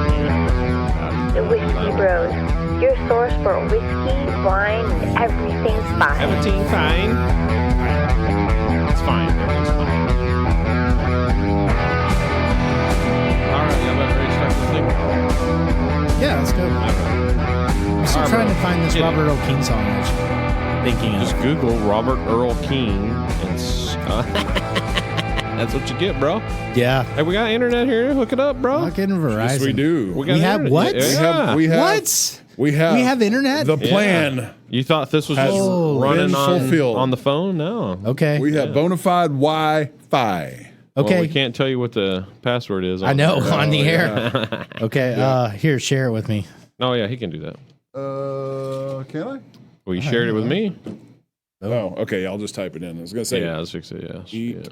The Whiskey Bros, your source for whiskey, wine, and everything fine. Everything fine. It's fine. Everything's fine. All right, y'all better ready to start this thing? Yeah, let's go. I'm still trying to find this Robert Earl King song I was thinking of. Just Google Robert Earl King and that's what you get, bro. Yeah. Hey, we got internet here. Hook it up, bro. Fucking Verizon. Yes, we do. got We have internet. what? Yeah. We have What? We have internet? The plan. You thought this was Has just been running fulfilled. on the phone? No. Okay. We have bona fide Wi-Fi. Well, Okay. we can't tell you what the password is. I know, there. on the air. Okay. Here, share it with me. Oh, yeah, he can do that. Can I? Well, you shared it with me. Oh, okay. I'll just type it in. I was gonna say. Yeah, let's fix it. Yeah. Eat.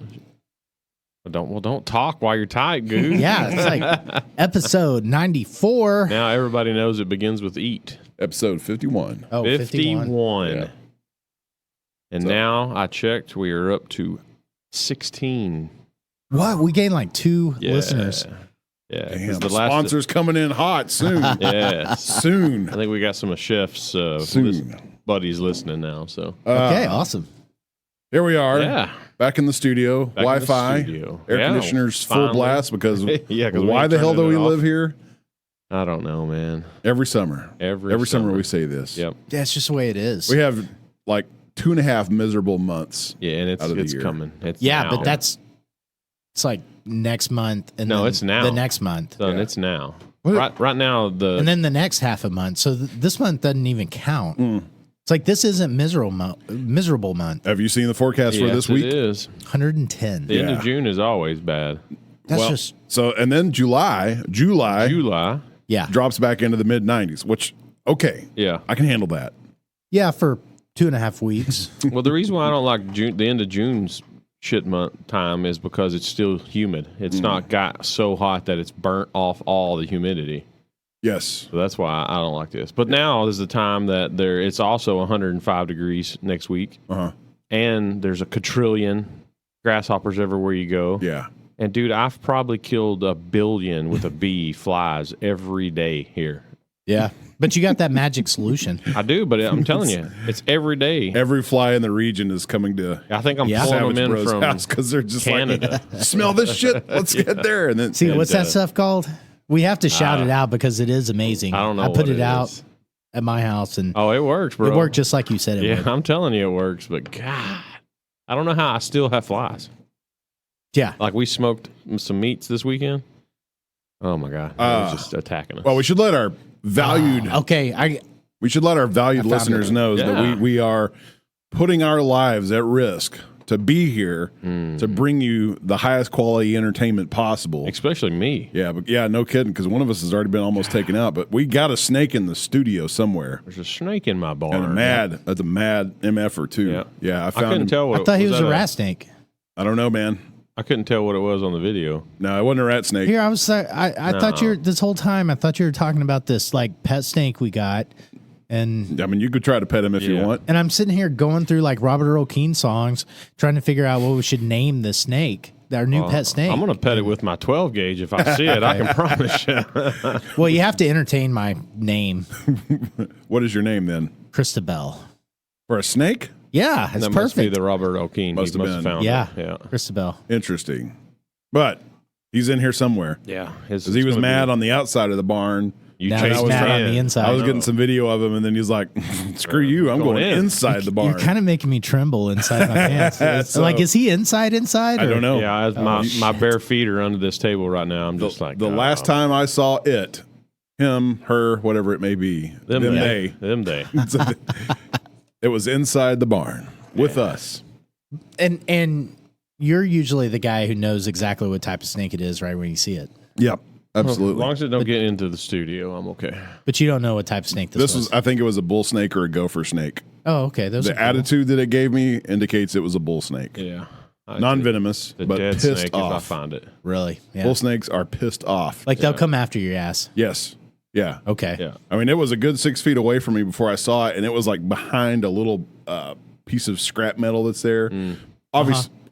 Don't talk while you're tight, goo. Yeah, it's like episode 94. Now everybody knows it begins with eat. Episode 51. Oh, 51. Yeah. And So- now I checked, we are up to 16. What? We gained like 2 Yeah. listeners. Yeah. 'cause Damn, the last sponsors coming in hot soon. Yes. Soon. I think we got some of Chef's Soon. buddies listening now. So Okay, awesome. Here we are. yeah. Back in the studio. Back in the Wi-Fi. studio. Air Yeah, conditioners full finally. blast because Yeah, 'cause we why ain't the hell do turning we it off. live here? I don't know, man. Every summer. Every summer we say this. Yep. Yeah, it's just the way it is. We have like 2.5 miserable months. Yeah, and Out of the it's year. coming. It's Yeah, now. but it's like next month and No, then it's now. the next month. Son, Yeah. it's now. What? Right now the And then the next half a month. So this month doesn't even count. It's like this isn't miserable month. Have you seen the forecast for yes, this week? It is. 110. The end Yeah. of June is always bad. That's Well, just so and then July July. yeah. drops back into the mid 90s, which okay, Yeah. I can handle that. Yeah, for 2.5 weeks. Well, the reason why I don't like June, the end of June's shit month time is because it's still humid. It's not got so hot that it's burnt off all the humidity. Yes. So that's why I don't like this. But now is the time that it's also 105 degrees next week. Uh-huh. And there's a quadrillion grasshoppers everywhere you go. Yeah. And dude, I've probably killed 1 billion with a bee flies every day here. Yeah. But you got that magic solution. I do, but I'm telling you, it's every day. Every fly in the region is coming to I think I'm Yeah. pulling Savage them in Bros from house because they're just Canada. like, smell this shit. Let's get there. And then See, what's that stuff called? We have to shout it out because it is amazing. I don't know I put what it out is. at my house and Oh, it works, bro. it worked just like you said it Yeah, would. I'm telling you, it works. But God, I don't know how I still have flies. Yeah. Like we smoked some meats this weekend. Oh my God, it was just attacking us. well, we should let our valued Okay. we should let our valued I found listeners it. know Yeah. that we are putting our lives at risk to be here to bring you the highest quality entertainment possible. Especially me. Yeah, but yeah, no kidding, because one of us has already been almost taken out. But we got a snake in the studio somewhere, There's a snake in my barn. and that's a mad MFer too. Yeah. Yeah, I I found couldn't him. tell what I thought he was that a rat snake. I don't know, man. I couldn't tell what it was on the video. No, it wasn't a rat snake. Here, I was. I thought you were this whole time. I thought you were talking about this like pet snake we got, and I mean, you could try to pet him if you Yeah. want. and I'm sitting here going through like Robert Earl King songs, trying to figure out what we should name the snake, our new pet snake. I'm gonna pet it with my 12 gauge if I see it. I can promise you. Well, you have to entertain my name, What is your name then? Christabel. For a snake? Yeah, it's that must be perfect. the Robert O'Keen. Must He have must have been. found Yeah. it. Yeah. Christabel. Interesting. But he's in here somewhere. Yeah. Because he was mad on the outside of the barn. You Now chased he's mad on in. the inside. I was getting some video of him, and then he's like, screw you, I'm going in. inside the barn. You're kind of making me tremble inside my pants. It's So- like, is he inside? I or- don't know. Yeah, my bare feet are under this table right now. I'm just like The oh, last time I saw it, him, her, whatever it may be, them they, they. it was inside the barn with us. And you're usually the guy who knows exactly what type of snake it is right when you see it. Yep, As absolutely. long as it don't get into the studio, I'm okay. But you don't know what type of snake This was, I think it was a bull snake or a gopher snake. Oh, okay. Those are The cool. attitude that it gave me indicates it was a bull snake. Yeah. Non-venomous, The but dead pissed snake off. if I find it. Really? Yeah. Bull snakes are pissed off. Like they'll come after your ass. Yes. Yeah. Okay. Yeah. I mean, it was a good 6 feet away from me before I saw it, and it was like behind a little piece of scrap metal that's there.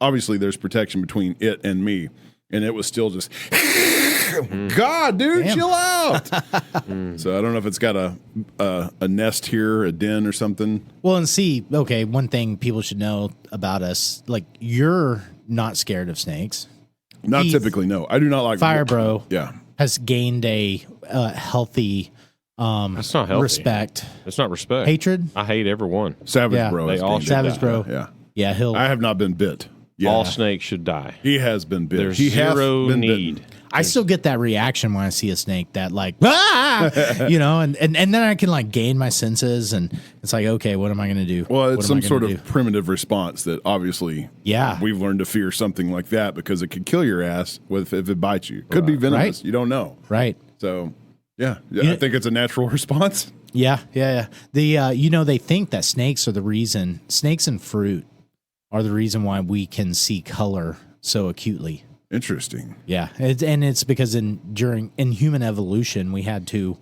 Obviously, there's protection between it and me, and it was still just, God, dude, Damn. chill out. So I don't know if it's got a nest here, a den or something. Well, and see, okay, one thing people should know about us, like you're not scared of snakes. Not Heath, typically, no. I do not like Fire Bro. Yeah. Has gained a healthy That's not healthy. respect. It's not respect. Hatred? I hate everyone. Savage Yeah. Bro. They is all dangerous. should Savage die. Bro. Yeah. Yeah, he'll. I have not been bit. Yeah. All snakes should die. He has been bit. There's he hath zero been need. bitten. I still get that reaction when I see a snake that like, you know, and then I can like gain my senses and it's like, okay, what am I going to do? Well, What it's am I some sort gonna of do? primitive response that obviously we've learned to fear something like that because it could kill your ass if it bites you. Could be venomous. Right. You don't know. Right. So, yeah, I think it's a natural response. Yeah. The, you know, they think that snakes and fruit are the reason why we can see color so acutely. Interesting. Yeah, it's because in human evolution we had to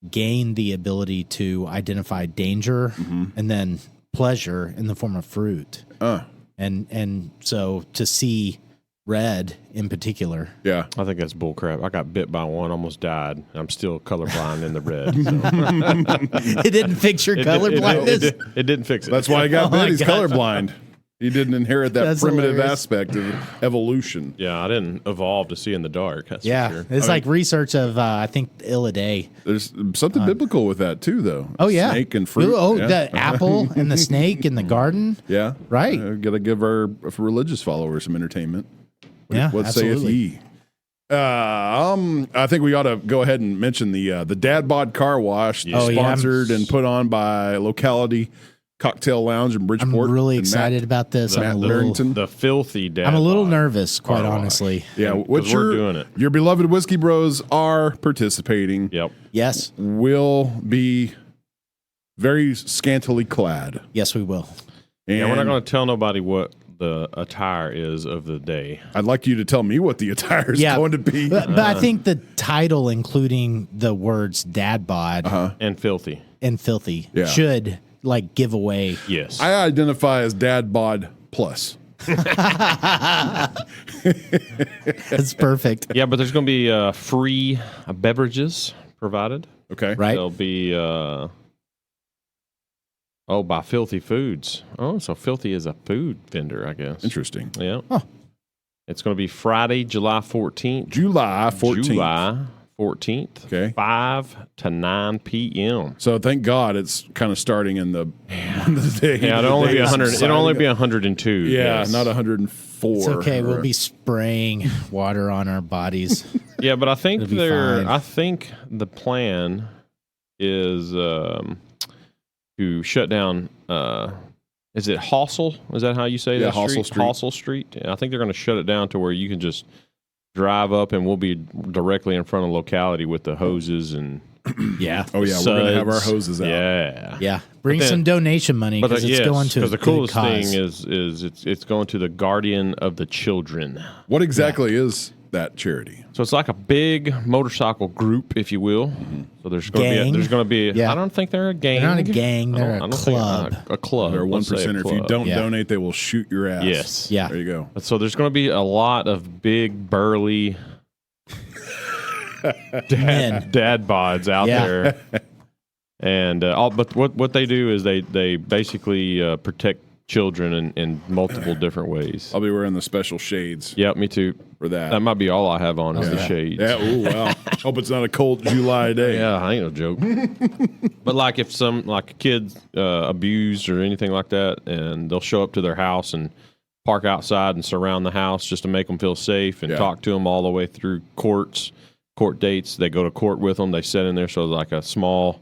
gain the ability to identify danger and then pleasure in the form of fruit. And so to see red in particular. Yeah. I think that's bullcrap. I got bit by one, almost died. I'm still colorblind in the red. So. It didn't fix your color blindness. It didn't fix it. That's why he got Oh bit. my He's God. colorblind. He didn't inherit that That's primitive hilarious. aspect of evolution. Yeah, I didn't evolve to see in the dark. That's Yeah, for sure. it's like research of I think Illiday. There's something biblical with that too, though. Oh yeah, Snake and fruit. Oh, yeah. the apple and the snake in the garden. Yeah. Right. Got to give our religious followers some entertainment. Yeah, What saith absolutely. ye? I think we ought to go ahead and mention the Dad Bod Car Wash, Oh, yeah. sponsored and put on by Locality Cocktail Lounge in I'm Bridgeport. really and excited about this. Matt I'm a little, Barrington. The filthy dad. I'm a little bod. nervous, quite Car wash. honestly. Yeah, what 'Cause we're doing it. Your beloved Whiskey Bros are participating. Yep. Yes, Will be very scantily clad. yes, we will. And Yeah, we're not going to tell nobody what the attire is of the day. I'd like you to tell me what the attire is Yeah. going to be. But I think the title, including the words "dad bod" And filthy. and "filthy," Yeah. should like give away. Yes. I identify as Dad Bod Plus. That's perfect, Yeah, but there's going to be free beverages provided. Okay. right? There'll be by Filthy Foods. Oh, so Filthy is a food vendor, I guess. Interesting. Yeah. Huh. It's going to be Friday, July 14th. July 14th. July 14th. Okay. 5 to 9 p.m. So thank God it's kind of starting in the day. Yeah, it'll only be 100. It'll only be 102. Yeah, yes. not 104. It's okay. We'll or- be spraying water on our bodies. Yeah, but I think It'll be fine. I think the plan is to shut down. Is it Hossel? Is that how you say Yeah, that Hossel Street. Hossel Street. Yeah, I think they're going to shut it down to where you can just drive up, and we'll be directly in front of Locality with the hoses and Yeah, Oh yeah, we're gonna have our suds. hoses out. Yeah. yeah. Bring then- some donation money But because it's going to a the good coolest cause. thing is it's going to the Guardian of the Children. What exactly is that charity? So it's like a big motorcycle group, if you will. So there's going Gang? to be. Yeah. I don't think they're a gang. They're not a gang, I they're don't- a I don't think- club. a club. They're one Let's say a percenter. If you club. don't Yeah. donate, they will shoot your ass. Yes. Yeah. There you go. So there's going to be a lot of big burly Men. dad bods out Yeah. there. And but what they do is they basically protect children in multiple different ways. I'll be wearing the special shades Yep, me too. for that. That might be all I have on is the shades. Yeah. Oh wow. Hope it's not a cold July day. Yeah, I ain't no joke. But like if a kid abused or anything like that, and they'll show up to their house and park outside and surround the house just to make them feel safe and Yeah. talk to them all the way through court dates. They go to court with them. They sit in there. So like a small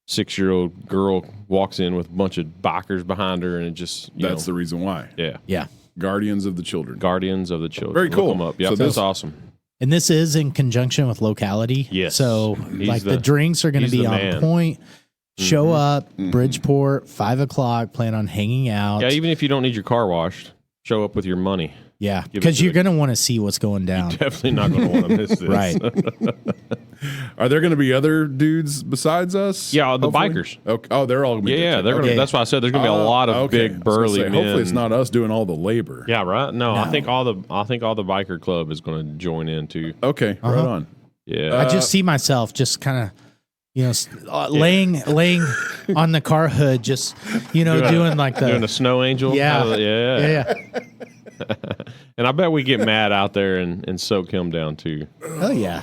6-year-old girl walks in with a bunch of bikers behind her, and it just That's the reason why. yeah. Yeah. Guardians of the Children. Guardians of the Children. Very Look cool. them up. Yep, So that's this- awesome. And this is in conjunction with Locality. Yes. So He's like the the- drinks are going to he's be the on man. point. Show up, Bridgeport, 5:00. Plan on hanging out. Yeah, even if you don't need your car washed, show up with your money. Yeah, it because to you're the- going to want to see what's going down. Definitely not going to want to miss this. Right. Are there going to be other dudes besides us? Yeah, the hopefully? bikers. Okay. Oh, they're all going to be. Yeah, there, they're too. gonna. That's why I said there's gonna be a lot of Okay. big burly men. Hopefully, it's not us doing all the labor. Yeah, right. No, I think all the biker club is going to join in too. Okay, right on. Yeah, I just see myself just kind of, laying on the car hood, just doing like the doing a snow angel. Yeah. Yeah. yeah. And I bet we get Matt out there and soak him down too. Oh yeah.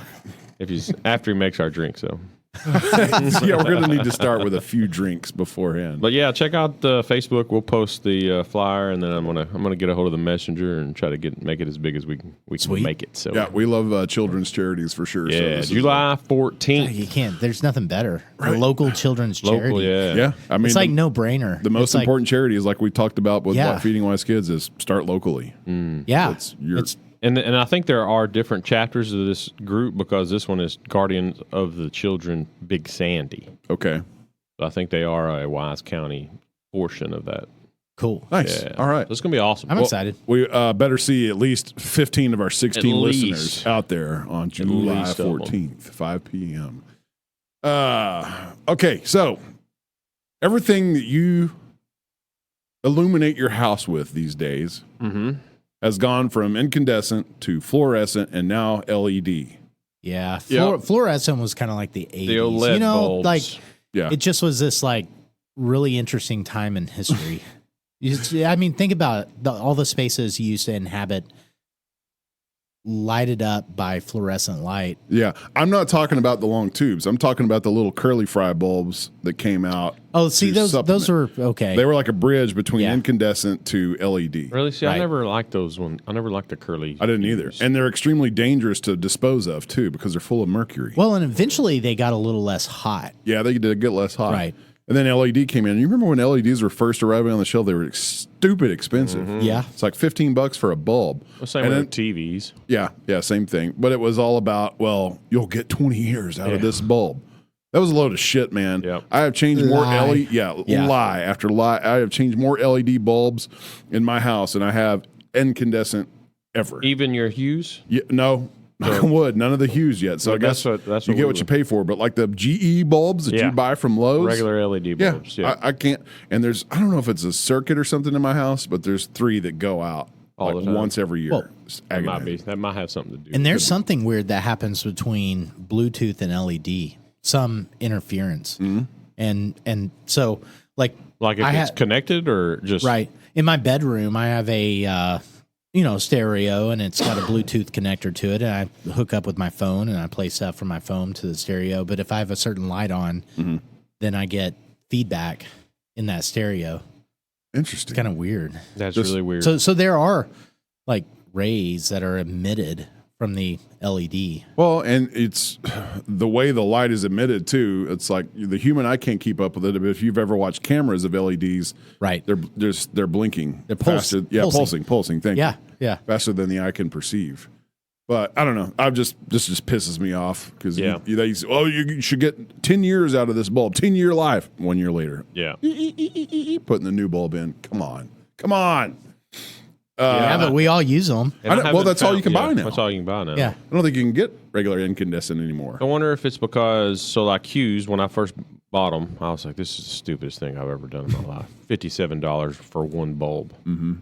If he's after he makes our drink. So, Yeah, we're going to need to start with a few drinks beforehand. but yeah, check out the Facebook. We'll post the flyer, and then I'm gonna get a hold of the messenger and try to make it as big as we can make it. So Yeah, we love children's charities for sure. So yeah, this is July 14th. You can't. There's nothing better. The local children's charity. Local, yeah. yeah, I mean, It's like no brainer. the most important charity is like we talked about with Yeah. Feeding Wise Kids is start locally. Yeah. It's And I think there are different chapters of this group because this one is Guardians of the Children Big Sandy. okay. I think they are a Wise County portion of that. cool. Nice. Yeah. All right. So it's going to be awesome. I'm excited. We better see at least 15 of our 16 At least. listeners out there on July least of them. 14th, 5 p.m. Okay, so everything that you illuminate your house with these days has gone from incandescent to fluorescent and now LED. Yeah. Yep. Fluorescent was kind of like the 80s. The OLED bulbs. like Yeah. it just was this like really interesting time in history. I mean, think about it. All the spaces you used to inhabit lighted up by fluorescent light. Yeah. I'm not talking about the long tubes. I'm talking about the little curly fry bulbs that came out. Oh, see, to those supplement. were okay. They were like a bridge between Yeah. incandescent to LED. Really? See, Right. I never liked those ones. I never liked the curly. I didn't either. And they're extremely dangerous to dispose of, too, because they're full of mercury. Well, and eventually they got a little less hot. Yeah, they did get less hot. Right. And then LED came in. You remember when LEDs were first arriving on the shelf? They were stupid expensive. Yeah. It's like $15 for a bulb. The same And with then- TVs. Yeah, same thing. But it was all about, well, you'll get 20 years out of this bulb. That was a load of shit, man. Yep. I have changed more Lie. LED. Yeah, lie after lie. I have changed more LED bulbs in my house than I have incandescent ever. Even your Hughes? Yeah, no, knock on wood, none of the hues yet. So Well, I guess that's what you we get what you pay for. But like the GE bulbs that Yeah. you buy from Lowe's, Regular LED yeah, bulbs. Yeah. I can't. And I don't know if it's a circuit or something in my house, but there's 3 that go out All like the time. once every year. Well, It's that might aggravating. be. That might have something to do. And there's something weird that happens between Bluetooth and LED. Some interference. And so like like if I it's connected or just right in my bedroom, I have a stereo, and it's got a Bluetooth connector to it, and I hook up with my phone, and I play stuff from my phone to the stereo. But if I have a certain light on, then I get feedback in that stereo. Interesting. It's kind of weird. That's Just- really weird. So there are like rays that are emitted from the LED. Well, and it's the way the light is emitted too. It's like the human eye can't keep up with it. But if you've ever watched cameras of LEDs, Right. they're blinking. They're faster. Yeah, pulsing. pulsing. Thank Yeah. you. Yeah. Faster than the eye can perceive. But I don't know. This just pisses me off because they say, oh, you should get 10 years out of this bulb, 10-year life. 1 year later, yeah. putting the new bulb in. Come on. Yeah, but we all use them. And I know- well, haven't that's all you can buy now. That's all you can buy now. Yeah. I don't think you can get regular incandescent anymore. I wonder if it's because, like Hughes, when I first bought them, I was like, this is the stupidest thing I've ever done in my life. $57 for one bulb. Mm-hmm.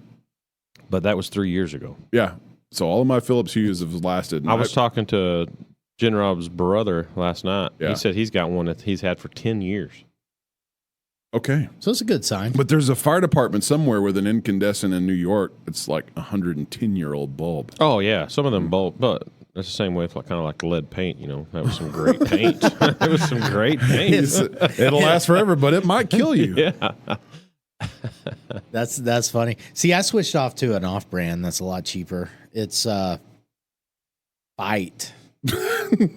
But that was 3 years ago. Yeah. So all of my Philips Hues have lasted. and I was talking to Jen Rob's brother last night. Yeah. He said he's got one that he's had for 10 years. Okay. So it's a good sign. But there's a fire department somewhere with an incandescent in New York. It's like a 110-year-old bulb. Oh, yeah. Some of them bulb, but that's the same way with kind of like lead paint, That was some great paint. It was some great paint. It'll last forever, but it might kill you. Yeah. That's funny. See, I switched off to an off brand that's a lot cheaper. It's Fight.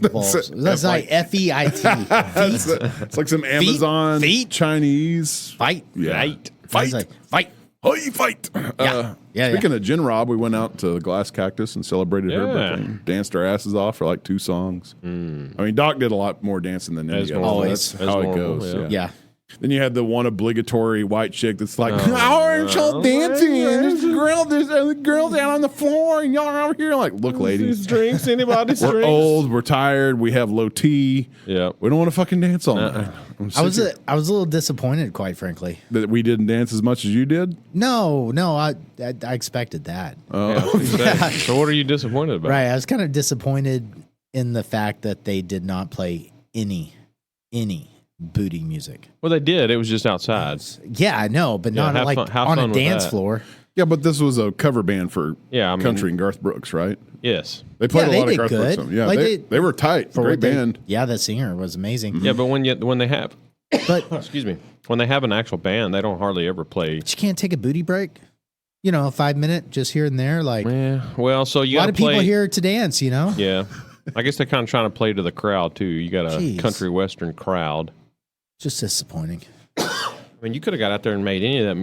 Bulbs. That's like FEIT. It's like some Amazon Feet. Chinese. Fight. Yeah. Fight. Like, fight. Hey, fight. Yeah. Speaking of Gin Rob, we went out to the Glass Cactus and celebrated her Yeah. birthday. Danced our asses off for like 2 songs. I mean, Doc did a lot more dancing than any As of us. normal. Always. That's how As it normal, goes. yeah. Yeah. Yeah. Then you had the one obligatory white chick that's like, orange dancing, and there's girls out on the floor, and y'all are over here like, look, ladies, drinks, anybody's we're drinks. old, we're tired, we have low T. Yeah, we don't want to fucking dance all night. I was a little disappointed, quite frankly, that we didn't dance as much as you did. No, I expected that. Yeah. So what are you disappointed about? Right, I was kind of disappointed in the fact that they did not play any booty music. Well, they did. It was just outside. Yeah, I know, but not like on a dance floor. Yeah, but this was a cover band for country and Garth Brooks, right? Yes. They played a lot of Garth good. Brooks. Yeah, like they were tight. Great band. Yeah, the singer was amazing. Yeah, but when they have, but excuse me, when they have an actual band, they don't hardly ever play. But you can't take a booty break. You know, 5 minute just here and there. Like, yeah. Well, so you a lot of people here to dance. You know. Yeah, I guess they're kind of trying to play to the crowd too. You got a country western crowd. Just disappointing. I mean, you could have got out there and made any of that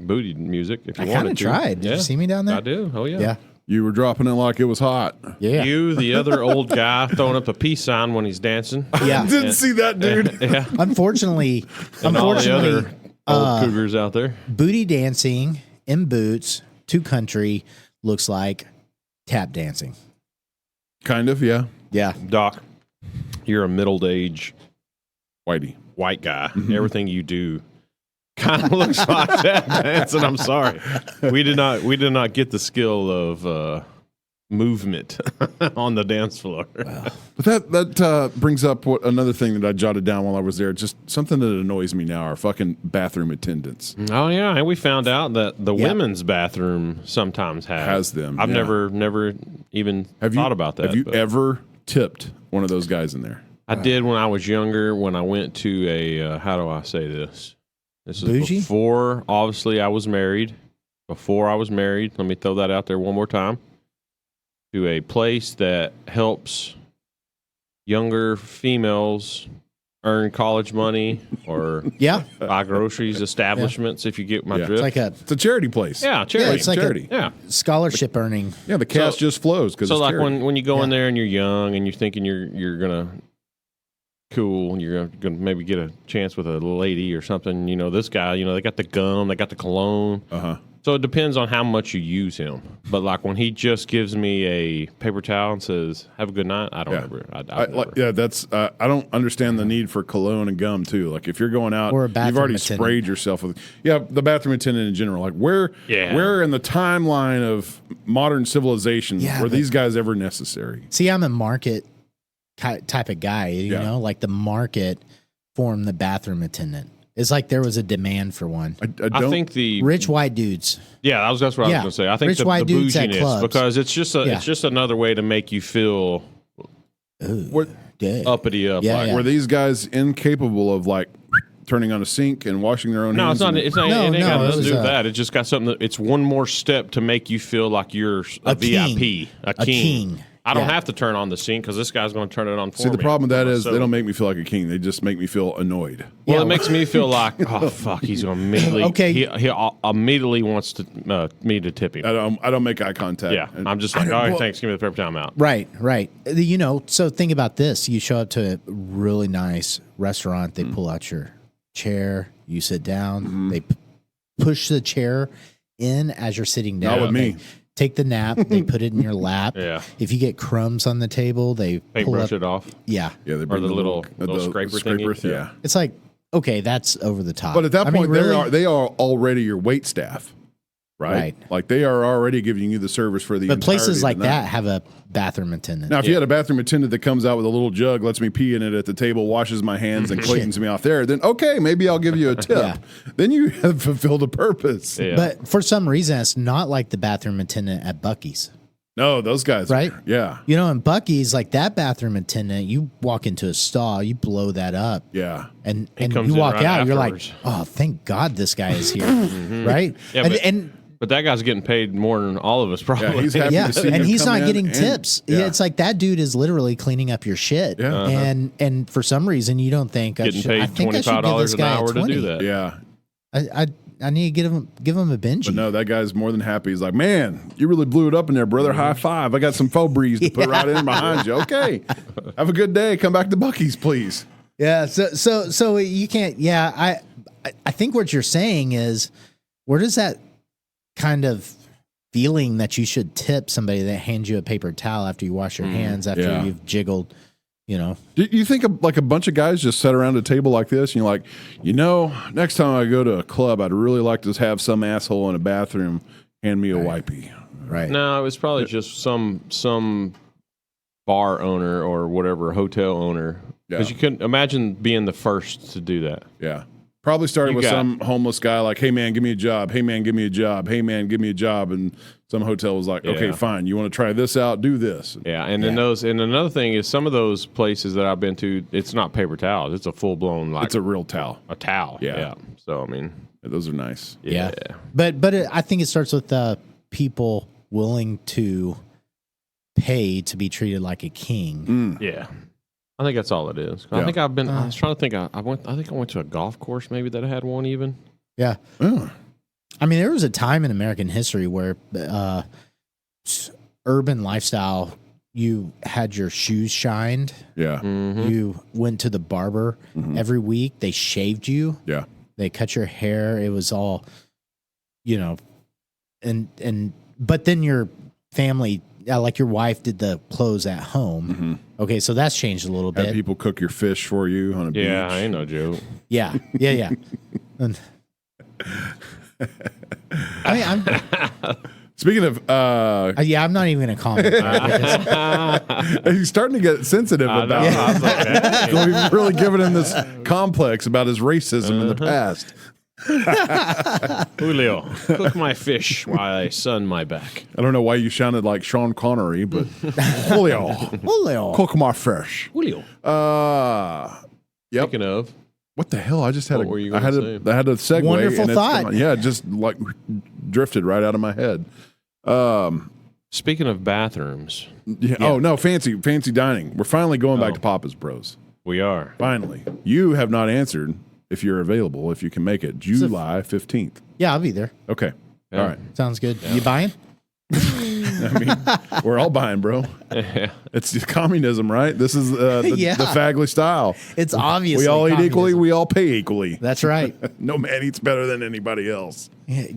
booty music if you wanted to. I kind of tried. Did you see me down there? I do. Oh, yeah. Yeah. You were dropping it like it was hot. Yeah. You, the other old guy, throwing up a peace sign when he's dancing. Yeah. I didn't see that, dude. Yeah. Unfortunately, all the other old cougars out there. Booty dancing in boots to country looks like tap dancing. Kind of, yeah. Yeah. Doc, you're a middle-aged whitey. White guy. Mm-hmm. Everything you do kind of looks like that dancing. I'm sorry. We did not get the skill of movement on the dance floor. Wow. But that brings up another thing that I jotted down while I was there. Just something that annoys me now are fucking bathroom attendants. Oh yeah, and we found out that the women's bathroom sometimes has them. I've never even thought about that. Have you ever tipped one of those guys in there? I did when I was younger, when I went to a, how do I say this? This is bougie? Before, obviously, I was married. Before I was married, let me throw that out there one more time, to a place that helps younger females earn college money or buy groceries, establishments, if you get my drift. It's a charity place. Yeah, charity. It's like charity. Scholarship earning. Yeah, the cash just flows. So like when you go in there and you're young and you're thinking you're going to cool and you're going to maybe get a chance with a lady or something, you know, this guy, you know, they got the gum, they got the cologne. So it depends on how much you use him. But like when he just gives me a paper towel and says, "Have a good night," I don't ever. That's I don't understand the need for cologne and gum too. Like if you're going out, or you've already sprayed yourself with. Yeah, the bathroom attendant in general. Like where in the timeline of modern civilization were these guys ever necessary? See, I'm a market type of guy. You know, like the market formed the bathroom attendant. It's like there was a demand for one. I think the rich white dudes. Yeah, that's what I was going to say. I think rich the bouginess, because it's just another way to make you feel uppity up. Were these guys incapable of like turning on a sink and washing their own hands? No, it ain't got nothing to do with that. It just got something. It's one more step to make you feel like you're a VIP, a king. I don't have to turn on the sink because this guy's going to turn it on for me. See, the problem with that is they don't make me feel like a king. They just make me feel annoyed. Well, it makes me feel like, oh, fuck, he's going to immediately, he immediately wants me to tip him. I don't make eye contact. Yeah, I'm just like, all right, thanks, give me the paper towel, I'm out. Right. You know, so think about this. You show up to a really nice restaurant. They pull out your chair. You sit down. They push the chair in as you're sitting down. Not with me. Take the nap. They put it in your lap. Yeah. If you get crumbs on the table, they brush it off. Yeah. Yeah. They bring the little scraper thingy. Yeah. It's like, okay, that's over the top. But at that point, they are already your wait staff, right? Like they are already giving you the service for the. But places like that have a bathroom attendant. Now, if you had a bathroom attendant that comes out with a little jug, lets me pee in it at the table, washes my hands, and cleans me off there, then okay, maybe I'll give you a tip. Then you have fulfilled a purpose. Yeah. But for some reason, it's not like the bathroom attendant at Buc-ee's. No, those guys. Right? Yeah. You know, in Buc-ee's, like that bathroom attendant, you walk into a stall, you blow that up. Yeah. And you walk out, you're like, oh, thank God this guy is here. Right? Yeah, but that guy's getting paid more than all of us, probably. Yeah, he's happy to see and him he's come not in getting tips. Yeah. It's like that dude is literally cleaning up your shit. Yeah. And for some reason, you don't think getting paid $25 an hour to do that. Yeah. I need to give him a Benji. But no, that guy's more than happy. He's like, man, you really blew it up in there, brother. High five. I got some faux breeze to put right in behind you. Okay. Have a good day. Come back to Buc-ee's, please. Yeah. So you can't. Yeah. I think what you're saying is, where does that kind of feeling that you should tip somebody that hands you a paper towel after you wash your hands after you've jiggled, Do you think like a bunch of guys just sat around a table like this and you're like, next time I go to a club, I'd really like to have some asshole in a bathroom hand me a wipey. Right. No, it was probably just some bar owner or whatever, hotel owner. Because you couldn't imagine being the first to do that. Yeah. Probably started with some homeless guy like, hey, man, give me a job. Hey, man, give me a job. Hey, man, give me a job. And some hotel was like, okay, fine. You want to try this out? Do this. Yeah. And then and another thing is some of those places that I've been to, it's not paper towels. It's a full blown, like, it's a real towel. A towel. Yeah. So, I mean, those are nice. Yeah. But I think it starts with people willing to pay to be treated like a king. Yeah. I think that's all it is. I think I've been. I was trying to think. I think I went to a golf course maybe that had one even. Yeah. I mean, there was a time in American history where urban lifestyle. You had your shoes shined. Yeah. Mm-hmm. You went to the barber every week. They shaved you. Yeah. They cut your hair. It was all, and but then your family. Like your wife did the clothes at home. Okay, so that's changed a little bit. Have people cook your fish for you on a beach. Yeah, ain't no joke. Yeah. And, I'm speaking of, I'm not even going to comment. He's starting to get sensitive about it. We've really given him this complex about his racism in the past. Julio, cook my fish while I sun my back. I don't know why you sounded like Sean Connery, but Julio, cook my fish. Julio. Yep. Speaking of, what the hell? I just had what were you I had gonna say? I had a segue. Wonderful and thought. Yeah, just like drifted right out of my head. Speaking of bathrooms. Yeah. Oh no, fancy dining. We're finally going back to Papa's Bros. We are. Finally. You have not answered if you're available, if you can make it. July 15th. Yeah, I'll be there. Okay. Yeah. All right. Sounds good. You buying? I mean, we're all buying, bro. It's communism, right? This is the Fagley style. It's obviously we all eat communism. equally. We all pay equally. That's right. No man eats better than anybody else.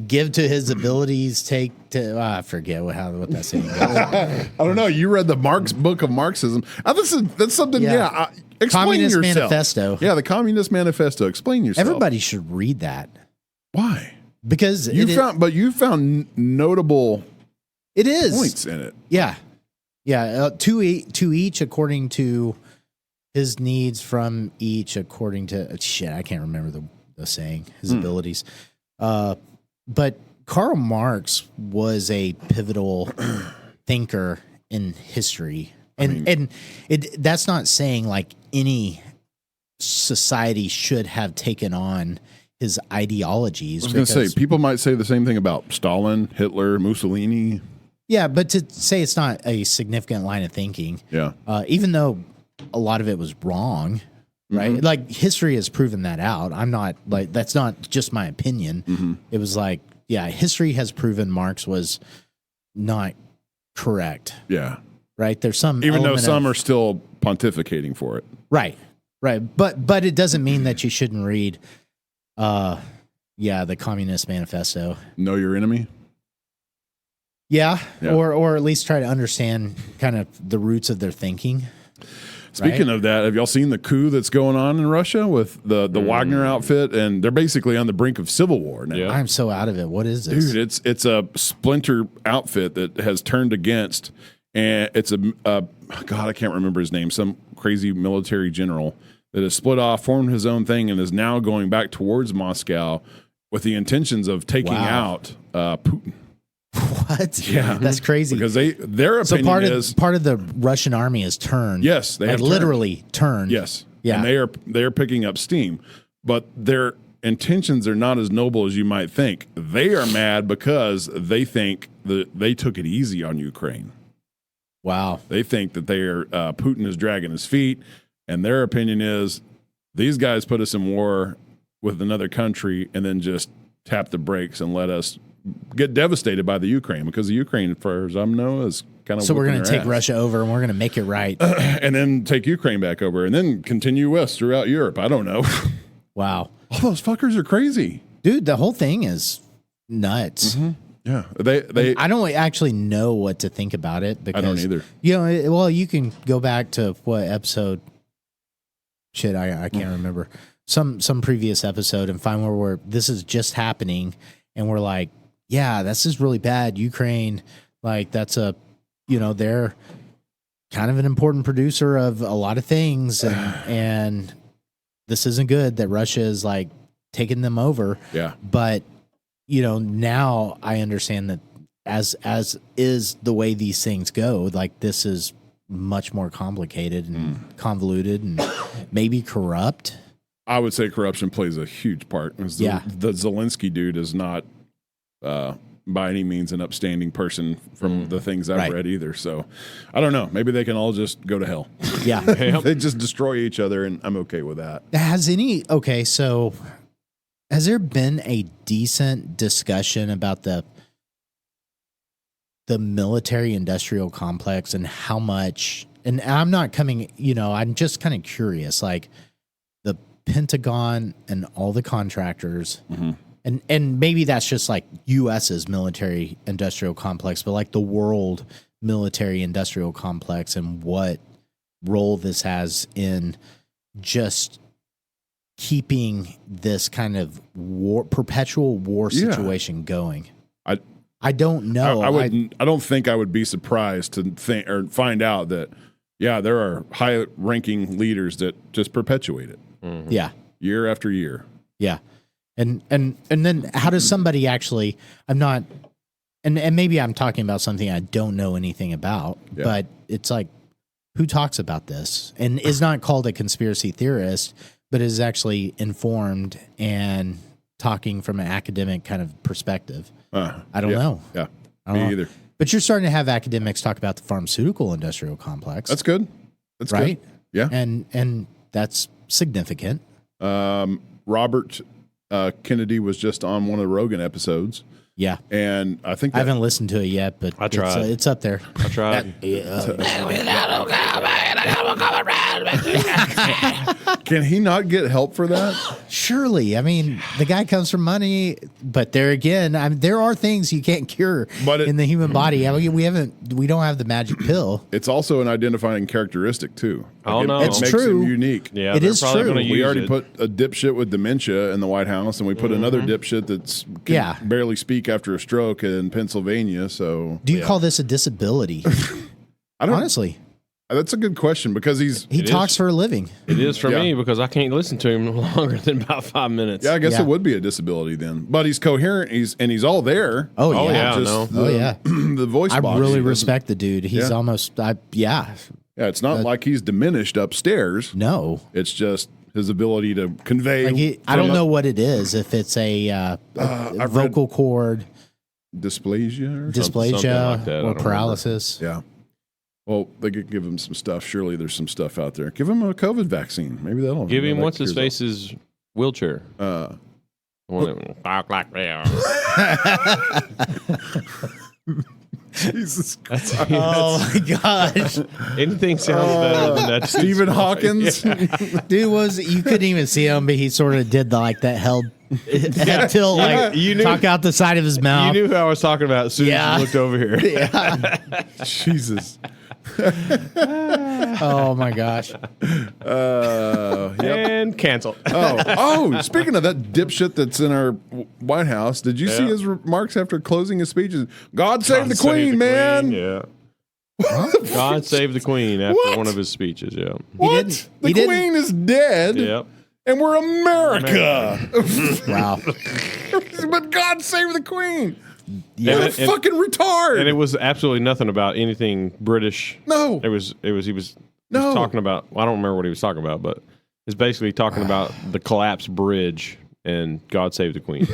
Give to his abilities, take to. I forget what that saying goes. I don't know. You read the Marx book of Marxism. That's something. Yeah. Explain Communist yourself. Manifesto. Yeah, the Communist Manifesto. Explain yourself. Everybody should read that. Why? Because you found notable. It is points in it. Yeah. To each according to his needs, from each according to I can't remember the saying. His abilities. But Karl Marx was a pivotal thinker in history. And that's not saying like any society should have taken on his ideologies. I was going to say, people might say the same thing about Stalin, Hitler, Mussolini. Yeah, but to say it's not a significant line of thinking, even though a lot of it was wrong, right? Like history has proven that out. I'm not like, that's not just my opinion. It was like, history has proven Marx was not correct. Yeah. Right. There's some, even though some are still pontificating for it. Right. But it doesn't mean that you shouldn't read, the Communist Manifesto. Know your enemy. Yeah. Or at least try to understand kind of the roots of their thinking. Speaking of that, have y'all seen the coup that's going on in Russia with the Wagner outfit? And they're basically on the brink of civil war now. Yeah. I'm so out of it. What is this? Dude, it's a splinter outfit that has turned against, and it's God, I can't remember his name, some crazy military general that has split off, formed his own thing, and is now going back towards Moscow with the intentions of taking out Putin. What? Yeah, that's crazy. Because their opinion is part of the Russian army has turned. Yes, they have literally turned. Yes, yeah, and they are picking up steam, but their intentions are not as noble as you might think. They are mad because they think that they took it easy on Ukraine. Wow, they think that Putin is dragging his feet, and their opinion is these guys put us in war with another country and then just tap the brakes and let us get devastated by the Ukraine, because the Ukraine, as far as I know, is kind of so we're going to take Russia over and we're going to make it right, and then take Ukraine back over, and then continue west throughout Europe. I don't know. Wow. All those fuckers are crazy. Dude, the whole thing is nuts. Mm-hmm. Yeah. They I don't actually know what to think about it because I don't either. You know, well, you can go back to what episode shit, I can't remember. Some previous episode and find where this is just happening and we're like, yeah, this is really bad. Ukraine, like that's they're kind of an important producer of a lot of things and this isn't good that Russia is like taking them over. Yeah. But now I understand that as is the way these things go, like this is much more complicated and convoluted and maybe corrupt. I would say corruption plays a huge part. The Zelensky dude is not by any means an upstanding person from the things I've read either. So I don't know. Maybe they can all just go to hell. Yeah. They just destroy each other, and I'm okay with that. So has there been a decent discussion about the military industrial complex and how much, and I'm not coming, I'm just kind of curious, like the Pentagon and all the contractors, and maybe that's just like US's military industrial complex, but like the world military industrial complex and what role this has in just keeping this kind of perpetual war situation going. I don't know. I don't think I would be surprised to think or find out that, there are high-ranking leaders that just perpetuate it. Mm-hmm. Yeah. Year after year. Yeah. And then how does somebody actually, I'm not, and maybe I'm talking about something I don't know anything about, but it's like, who talks about this and is not called a conspiracy theorist, but is actually informed and talking from an academic kind of perspective? I don't know. Yeah, me either. But you're starting to have academics talk about the pharmaceutical industrial complex. That's good. That's right. Good. Yeah, and that's significant. Robert Kennedy was just on one of the Rogan episodes. Yeah, and I think I haven't listened to it yet, but I tried. It's up there. I tried. Can he not get help for that? Surely. I mean, the guy comes from money, but there again, there are things you can't cure in the human body. I mean, we don't have the magic pill. It's also an identifying characteristic too. It's makes true. him unique. Yeah, it is true. We already put a dipshit with dementia in the White House, and we put another dipshit that's can barely speak after a stroke in Pennsylvania. So, do you call this a disability? I don't honestly. That's a good question because he talks for a living. It is for me because I can't listen to him longer than about 5 minutes. Yeah, I guess it would be a disability then. But he's coherent. He's all there. Oh yeah, the voice. I box, really respect the dude. He's almost. Yeah, it's not like he's diminished upstairs. No, it's just his ability to convey. I don't know what it is. If it's a vocal cord dysplasia, like that, or paralysis. Yeah. Well, they could give him some stuff. Surely there's some stuff out there. Give him a COVID vaccine. Maybe that'll give him what's his face's wheelchair. Talk like Jesus Christ. Oh my gosh. Anything sounds better than that. Stephen Hawkins. Dude you couldn't even see him, but he sort of did head tilt, like you knew, talk out the side of his mouth. You knew who I was talking about as soon as you looked over here. Yeah. Jesus. Oh my gosh. And canceled. Speaking of that dipshit that's in our White House, did you see his remarks after closing his speeches? God save the Queen, man. Yeah. God save the Queen after one of his speeches. Yeah. What? The Queen is dead. Yep. And we're America. Wow. But God save the Queen. Yeah, what a fucking retard. And it was absolutely nothing about anything British. No. He was talking about, I don't remember what he was talking about, but he's basically talking about the collapsed bridge and God save the Queen.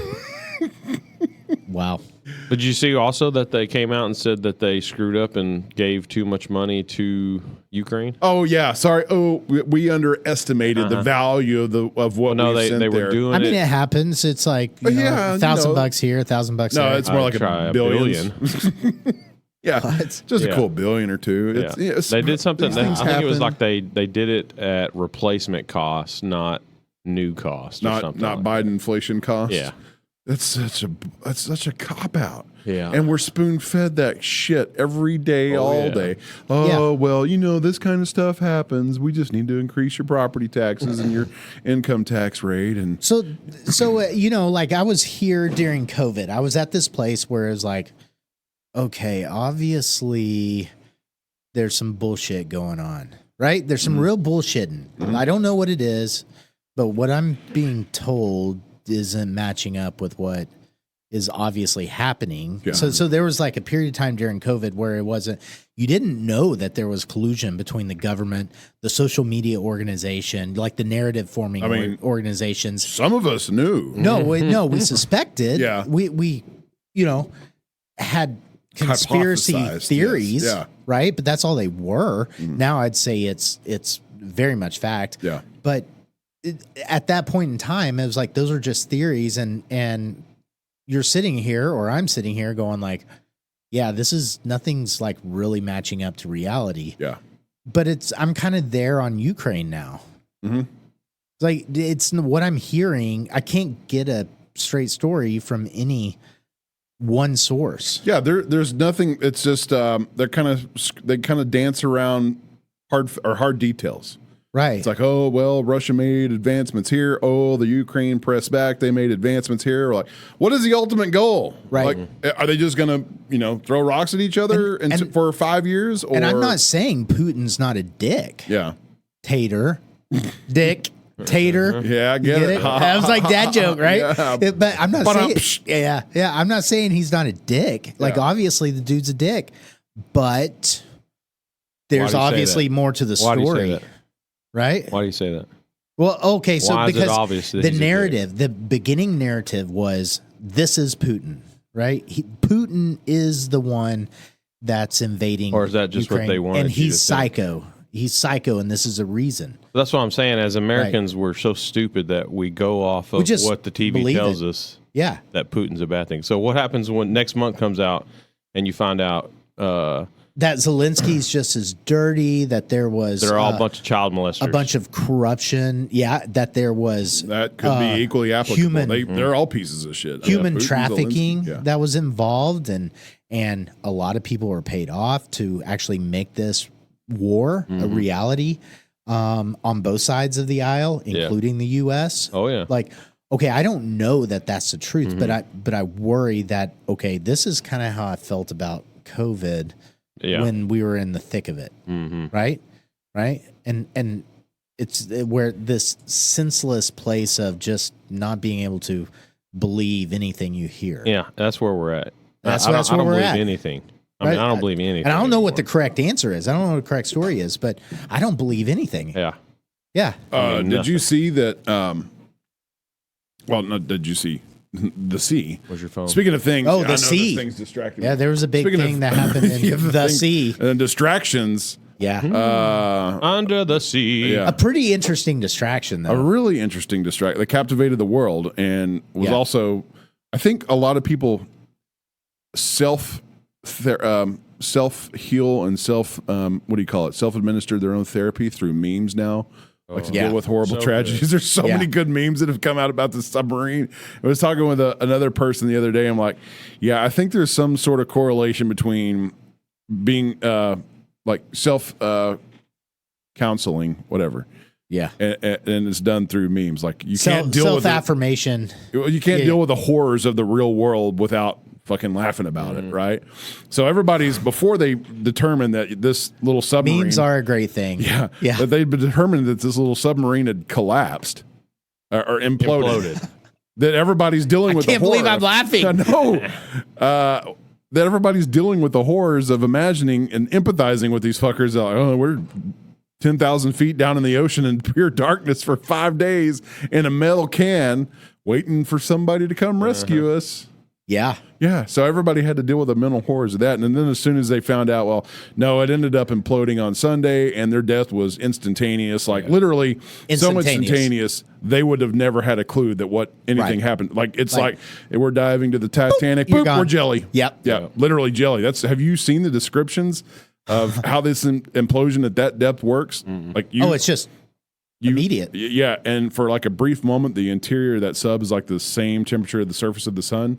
Wow. Did you see also that they came out and said that they screwed up and gave too much money to Ukraine? Oh yeah, sorry. Oh, we underestimated the value of what we sent they were there. doing. I mean, it happens. It's like $1,000 here, $1,000 no, there. it's more like a billion. Yeah, just a cool billion or two. They did something. I think it was like they did it at replacement cost, not new cost or not something. not like Biden inflation costs. Yeah. That's such a cop out. Yeah. And we're spoon fed that shit every day, all day. Yeah. Well, this kind of stuff happens. We just need to increase your property taxes and your income tax rate. And So like I was here during COVID. I was at this place where it was like, okay, obviously there's some bullshit going on, right? There's some real bullshitting. I don't know what it is, but what I'm being told isn't matching up with what is obviously happening. Yeah. So there was like a period of time during COVID where you didn't know that there was collusion between the government, the social media organization, like the narrative forming organizations. some of us knew. No, we suspected. Yeah. We had conspiracy Hypothesized, theories, yes. Yeah. right? But that's all they were. Now I'd say it's very much fact. Yeah. But at that point in time, it was like those are just theories, and you're sitting here, or I'm sitting here, going like, yeah, nothing's like really matching up to reality. Yeah. But I'm kind of there on Ukraine now. Mm-hmm. Like it's what I'm hearing. I can't get a straight story from any one source. Yeah, there's nothing. It's just they kind of dance around hard details. Right. It's like, oh well, Russia made advancements here. Oh, the Ukraine pressed back. They made advancements here. Like, what is the ultimate goal? Right. Like, are they just gonna throw rocks at each other and for 5 years? Or, and I'm not saying Putin's not a dick. Yeah. Tater, dick. Tater. Yeah, I get it. That was like that joke, right? Yeah. But I'm not saying yeah. I'm not saying he's not a dick. Like obviously the dude's a dick, but there's obviously more to the Why do you say story. that? Right? Why do you say that? Well, okay, so Why is it because obvious that the he's a narrative, the beginning narrative was this is Putin, right? Putin is the one that's invading, Or is that just Ukraine, what they wanted and you he's to think? psycho. He's psycho, and this is a reason. That's what I'm saying. As Americans, we're so stupid that we go off of just what the TV believe tells it. us Yeah, that Putin's a bad thing. So what happens when next month comes out and you find out that Zelensky's just as dirty. That there was they're all a bunch of child molesters, a bunch of corruption. Yeah, that there was That could be equally applicable. They're all pieces of shit. human Putin, trafficking Zelensky, that was involved, and a lot of people were paid off to actually make this war a reality on both sides of the aisle, including the U.S. Oh yeah, Like, okay, I don't know that that's the truth, but I worry that this is kind of how I felt about COVID when we were in the thick of it, right? And it's where this senseless place of just not being able to believe anything you hear. yeah, that's where we're at. That's I where don't we're believe at. anything. I mean, I don't believe anything. And I don't know what the anymore. correct answer is. I don't know what the correct story is, but I don't believe anything. Yeah. Yeah. I mean, did you see that? Well, no, did you see the sea? Where's your phone? Speaking of things, Oh, I the know sea. This thing's distracting. Yeah, there was a big Speaking thing of- that happened in Yeah, the thing- sea. and distractions. Yeah. Under the sea. Yeah. A pretty interesting distraction, A though. really interesting distraction that captivated the world and was also, I think, a lot of people self heal and self-administer their own therapy through memes now. Like to deal with horrible So tragedies. good. There's so many good memes that have come out about the submarine. I was talking with another person the other day. I'm like, yeah, I think there's some sort of correlation between being like self counseling, whatever. Yeah. And it's done through memes. Like you can't deal with self-affirmation. you can't deal with the horrors of the real world without fucking laughing about it, right? So everybody's before they determined that this little submarine Memes are a great thing. yeah. Yeah. That they'd determined that this little submarine had collapsed or imploded. That everybody's dealing with. Can't the believe horror. I'm laughing. I know. That everybody's dealing with the horrors of imagining and empathizing with these fuckers. Like, oh, we're 10,000 feet down in the ocean in pure darkness for 5 days in a metal can, waiting for somebody to come rescue us. Yeah. Yeah, so everybody had to deal with the mental horrors of that. And then as soon as they found out, well, no, it ended up imploding on Sunday and their death was instantaneous, like literally so instantaneous, they would have never had a clue that what anything happened. Like it's like we're diving to the Titanic, boop, we're jelly. Yep. Yeah, literally jelly. Have you seen the descriptions of how this implosion at that depth works? Like Oh, it's just immediate. Yeah, and for like a brief moment, the interior of that sub is like the same temperature of the surface of the sun.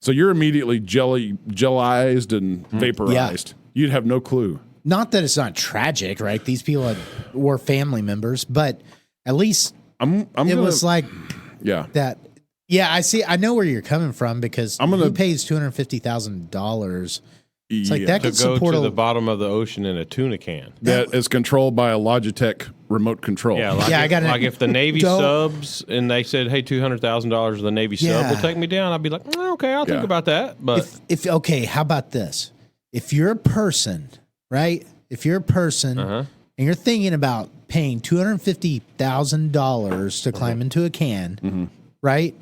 So you're immediately gelized and vaporized. You'd have no clue. Not that it's not tragic, right? These people were family members, but at least was like that. Yeah, I see. I know where you're coming from because who pays $250,000? It's like that to could go support to the bottom of the ocean in a tuna can. That is controlled by a Logitech remote control. Yeah, like if the Navy subs and they said, "Hey, $200,000 of the Navy sub will take me down," I'd be like, "Okay, I'll think about that." But if okay, how about this? If you're a person, right? If you're a person and you're thinking about paying $250,000 to climb into a can, right?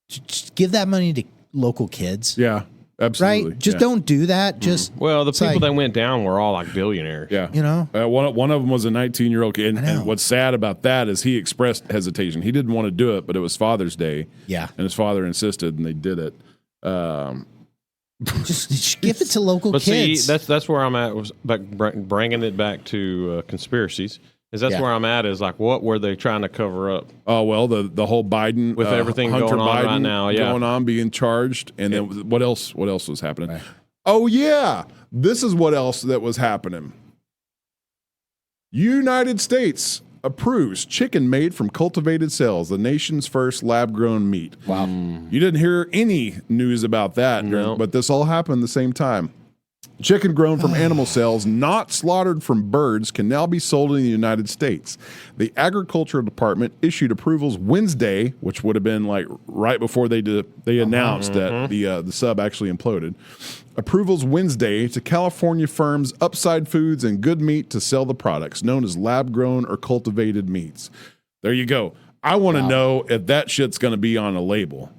Just give that money to local kids. Yeah. Absolutely. Right? Just don't do that. Just the people that went down were all like billionaires. Yeah. You know? One of them was a 19-year-old kid. And what's sad about that is he expressed hesitation. He didn't want to do it, but it was Father's Day. Yeah. And his father insisted, and they did it. Just give it to local kids. But see, that's where I'm at. Was bringing it back to conspiracies. That's where I'm at. Is like, what were they trying to cover up? Oh well, the whole Biden with everything Hunter going on Biden right now, going on, being charged, and then what else? What else was happening? Right. Oh yeah, this is what else that was happening. United States approves chicken made from cultivated cells, the nation's first lab-grown meat. Wow. You didn't hear any news about that, but this all happened at the same time. Chicken grown from animal cells, not slaughtered from birds, can now be sold in the United States. The Agricultural Department issued approvals Wednesday, which would have been like right before they announced that the sub actually imploded. Approvals Wednesday to California firms Upside Foods and Good Meat to sell the products, known as lab-grown or cultivated meats. There you go. I want to know if that shit's going to be on a label.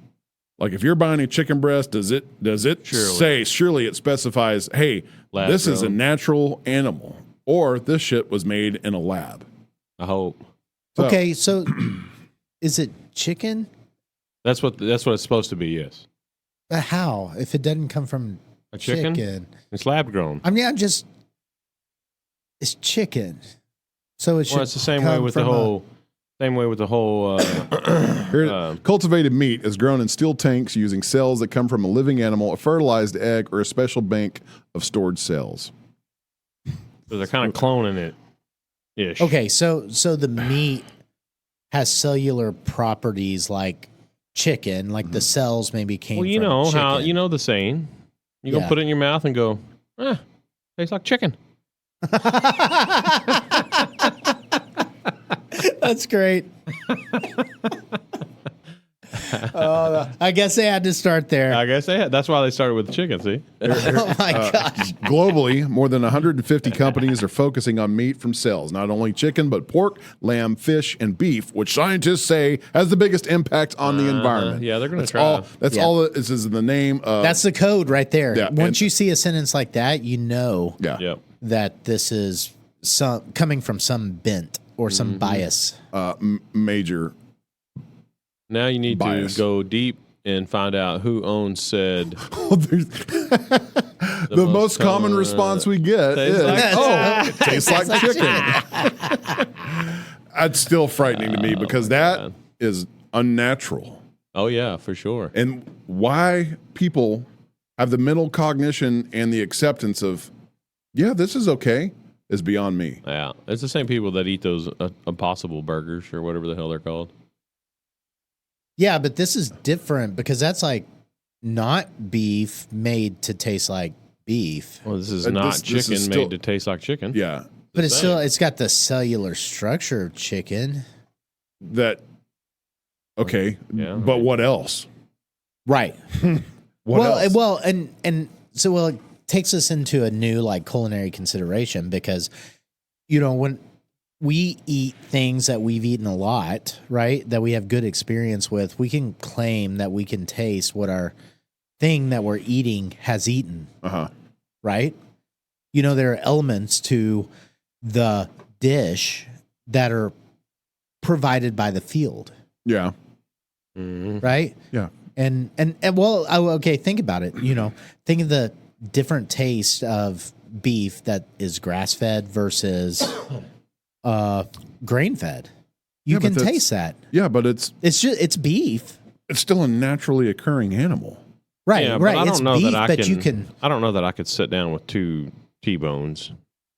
Like if you're buying a chicken breast, does it say, surely it specifies, hey, this is a natural animal, or this shit was made in a lab? I hope. Okay, so is it chicken? That's what it's supposed to be, yes. But how? If it doesn't come from a chicken? It's lab grown. I mean, it's chicken. So it's the same way with the whole cultivated meat is grown in steel tanks using cells that come from a living animal, a fertilized egg, or a special bank of stored cells. So they're kind of cloning it ish. Okay, so the meat has cellular properties like chicken, like the cells maybe came from chicken. Well, you know the saying. You go put it in your mouth and go, tastes like chicken. That's great. I guess they had to start there. I guess that's why they started with the chicken, see? Oh, my gosh. Globally, more than 150 companies are focusing on meat from cells. Not only chicken, but pork, lamb, fish, and beef, which scientists say has the biggest impact on the environment. Yeah, they're going to try. That's all this is in the name of. That's the code right there. Yeah, Once you see a sentence like that, you know that this is coming from some bent or some bias. Major. Now you need bias. To go deep and find out who owns said. The most common response we get is, it tastes like chicken. That's still frightening to me because that is unnatural. Oh, yeah, for sure. And why people have the mental cognition and the acceptance of, this is okay, is beyond me. Yeah, it's the same people that eat those Impossible burgers or whatever the hell they're called. Yeah, but this is different because that's like not beef made to taste like beef. Well, this is not chicken made to taste like chicken. Yeah. But it's got the cellular structure of chicken. Okay. Yeah. But what else? Right. What else? Well, and so it takes us into a new like culinary consideration because, when we eat things that we've eaten a lot, right? That we have good experience with, we can claim that we can taste what our thing that we're eating has eaten. Right? There are elements to the dish that are provided by the field. Yeah. Right? Yeah. And okay, think about it. Think of the different taste of beef that is grass-fed versus grain fed. You Yeah, but can that's- taste that. Yeah, but it's It's beef. still a naturally occurring animal. Right, Yeah, right. But I It's don't know beef, that I but can. you can. I don't know that I could sit down with 2 T-bones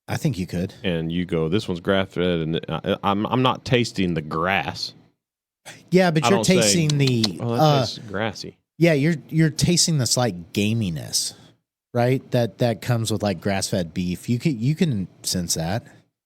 I think you could. and you go, this one's grass fed, and I'm not tasting the grass. Yeah, but I you're don't say, tasting the. Oh, that tastes grassy. Yeah, you're tasting the slight gaminess, right? That comes with like grass fed beef. You can sense that.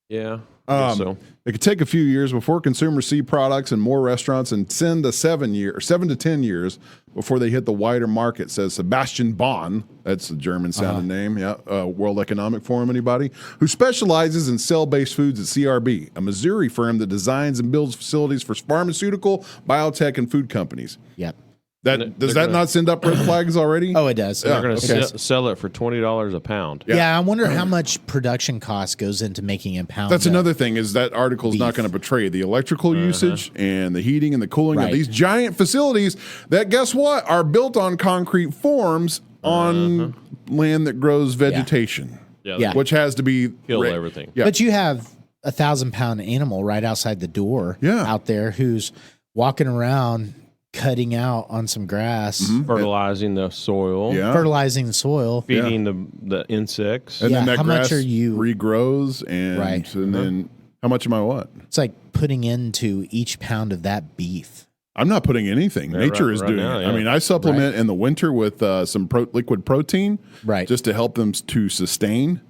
Yeah. I guess so. It could take a few years before consumers see products in more restaurants, and 7 to 10 years before they hit the wider market, says Sebastian Bahn. That's a German sounding name. Yeah. World Economic Forum, anybody? Who specializes in cell-based foods at CRB, a Missouri firm that designs and builds facilities for pharmaceutical, biotech, and food companies. Yep. Does that not send up red flags already? Oh, it does. They're going okay. to sell it for $20 a pound. Yeah, I wonder how much production cost goes into making a pound. That's of- another thing, is that article is not going to portray the electrical usage and the heating and the cooling of Right. these giant facilities that, guess what, are built on concrete forms on land that grows vegetation, Yeah. which has to be Kill everything. Yeah. But you have a 1,000-pound animal right outside the door Yeah. out there who's walking around cutting out on some grass, Fertilizing the soil. Yeah. fertilizing the soil. Feeding the insects. And Yeah, then that how much grass are you- regrows, and Right. and then how much am I what? It's like putting into each pound of that beef. I'm not putting anything. Yeah, Nature right- is right doing now, it. yeah. I mean, I supplement in the winter with some liquid protein, Right. just to help them to sustain.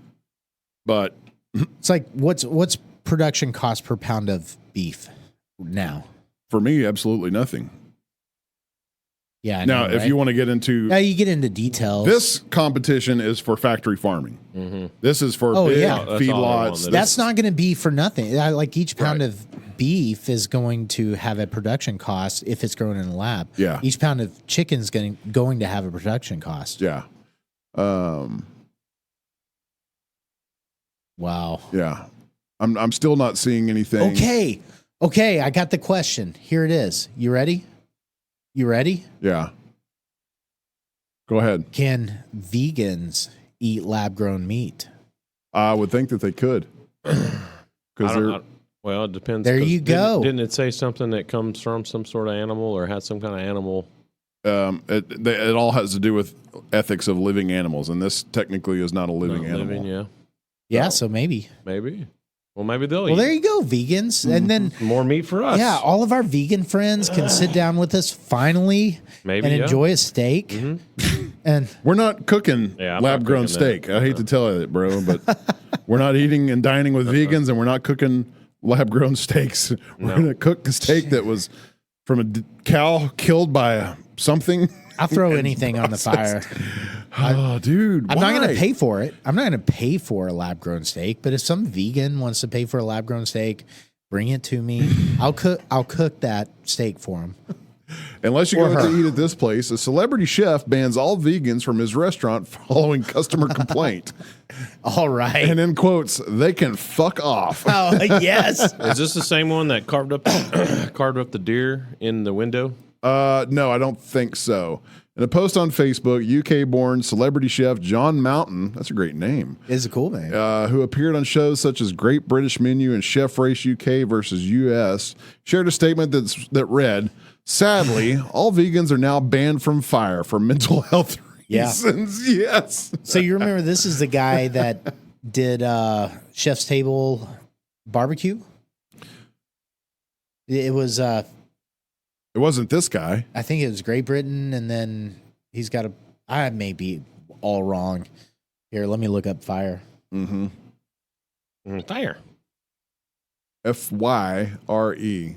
But It's like what's production cost per pound of beef now? for me, absolutely nothing. Yeah. I Now, know, if right? you want to get into now you get into details. this competition, is for factory farming. This is for Oh, big yeah. That's all I feedlots. wanted. That's not going to be for nothing. Like each pound of beef is going to have a production cost if it's grown in a lab. Yeah. Each pound of chicken is going to have a production cost. Yeah. Wow. Yeah. I'm still not seeing anything. Okay. I got the question. Here it is. You ready? Yeah. Go ahead. Can vegans eat lab grown meat? I would think that they could. Because Well, it depends. There 'cause you go. Didn't it say something that comes from some sort of animal or had some kind of animal? it all has to do with ethics of living animals, and this technically is not a living Not animal. living, yeah, Yeah, so maybe. maybe. Well, maybe they'll Well, eat there you go, vegans. And then more meat for us. yeah, all of our vegan friends can sit down with us finally Maybe, and yeah. enjoy a steak. And We're not cooking Yeah, I'm not lab-grown cooking that. steak. I hate to tell you that, bro, but we're not eating and dining with vegans, and we're not cooking lab-grown steaks. We're going to cook a steak that was from a cow killed by something. I'll throw anything on the fire. Oh, dude, I'm not going why? to pay for it. I'm not going to pay for a lab grown steak, but if some vegan wants to pay for a lab grown steak, bring it to me. I'll cook that steak for him. Unless you Or go her. to eat at this place, a celebrity chef bans all vegans from his restaurant following customer complaint. All right. And in quotes, they can fuck off. Oh, yes. Is this the same one that carved up the deer in the window? No, I don't think so. In a post on Facebook, UK-born celebrity chef John Mountain, that's a great name, It's a cool name. who appeared on shows such as Great British Menu and Chef Race UK versus US, shared a statement that read, "Sadly, all vegans are now banned from fire for mental health Yeah. reasons." Yes. So you remember this is the guy that did Chef's Table barbecue? It was It wasn't this guy. I think it was Great Britain, and then he's got I may be all wrong. Here, let me look up fire. Mm-hmm. Fire. FYRE.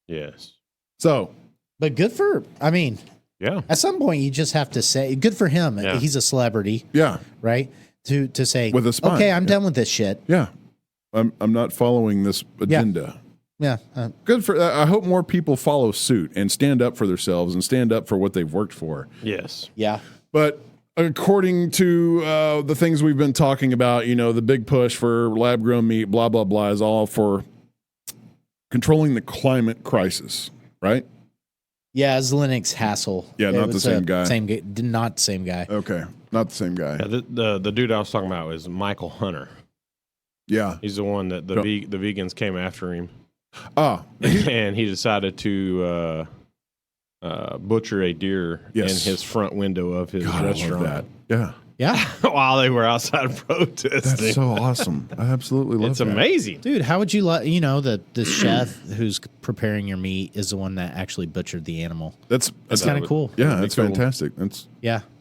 Yes. So, But good for, I mean, Yeah. at some point you just have to say, good for him. Yeah. He's a celebrity, yeah. right? To say, With a spine, okay, I'm yeah. done with this shit. Yeah. I'm not following this agenda. Yeah. Good for. I hope more people follow suit and stand up for themselves and stand up for what they've worked for. Yes. Yeah. But according to the things we've been talking about, the big push for lab grown meat, blah blah blah, is all for controlling the climate crisis, right? Yeah, it's Linux Hassel. Yeah, not the same guy. Not the same guy. Okay, not the same guy. Yeah, the dude I was talking about is Michael Hunter. Yeah, he's the one that the vegans came after him. Oh, and he decided to butcher a deer in his front window of his restaurant. I love that. Yeah. While they were outside protesting. That's so awesome. I absolutely love it's that. It's amazing. Dude, how would you like, the chef who's preparing your meat is the one that actually butchered the animal. That's kind of cool. Yeah, that's fantastic. That's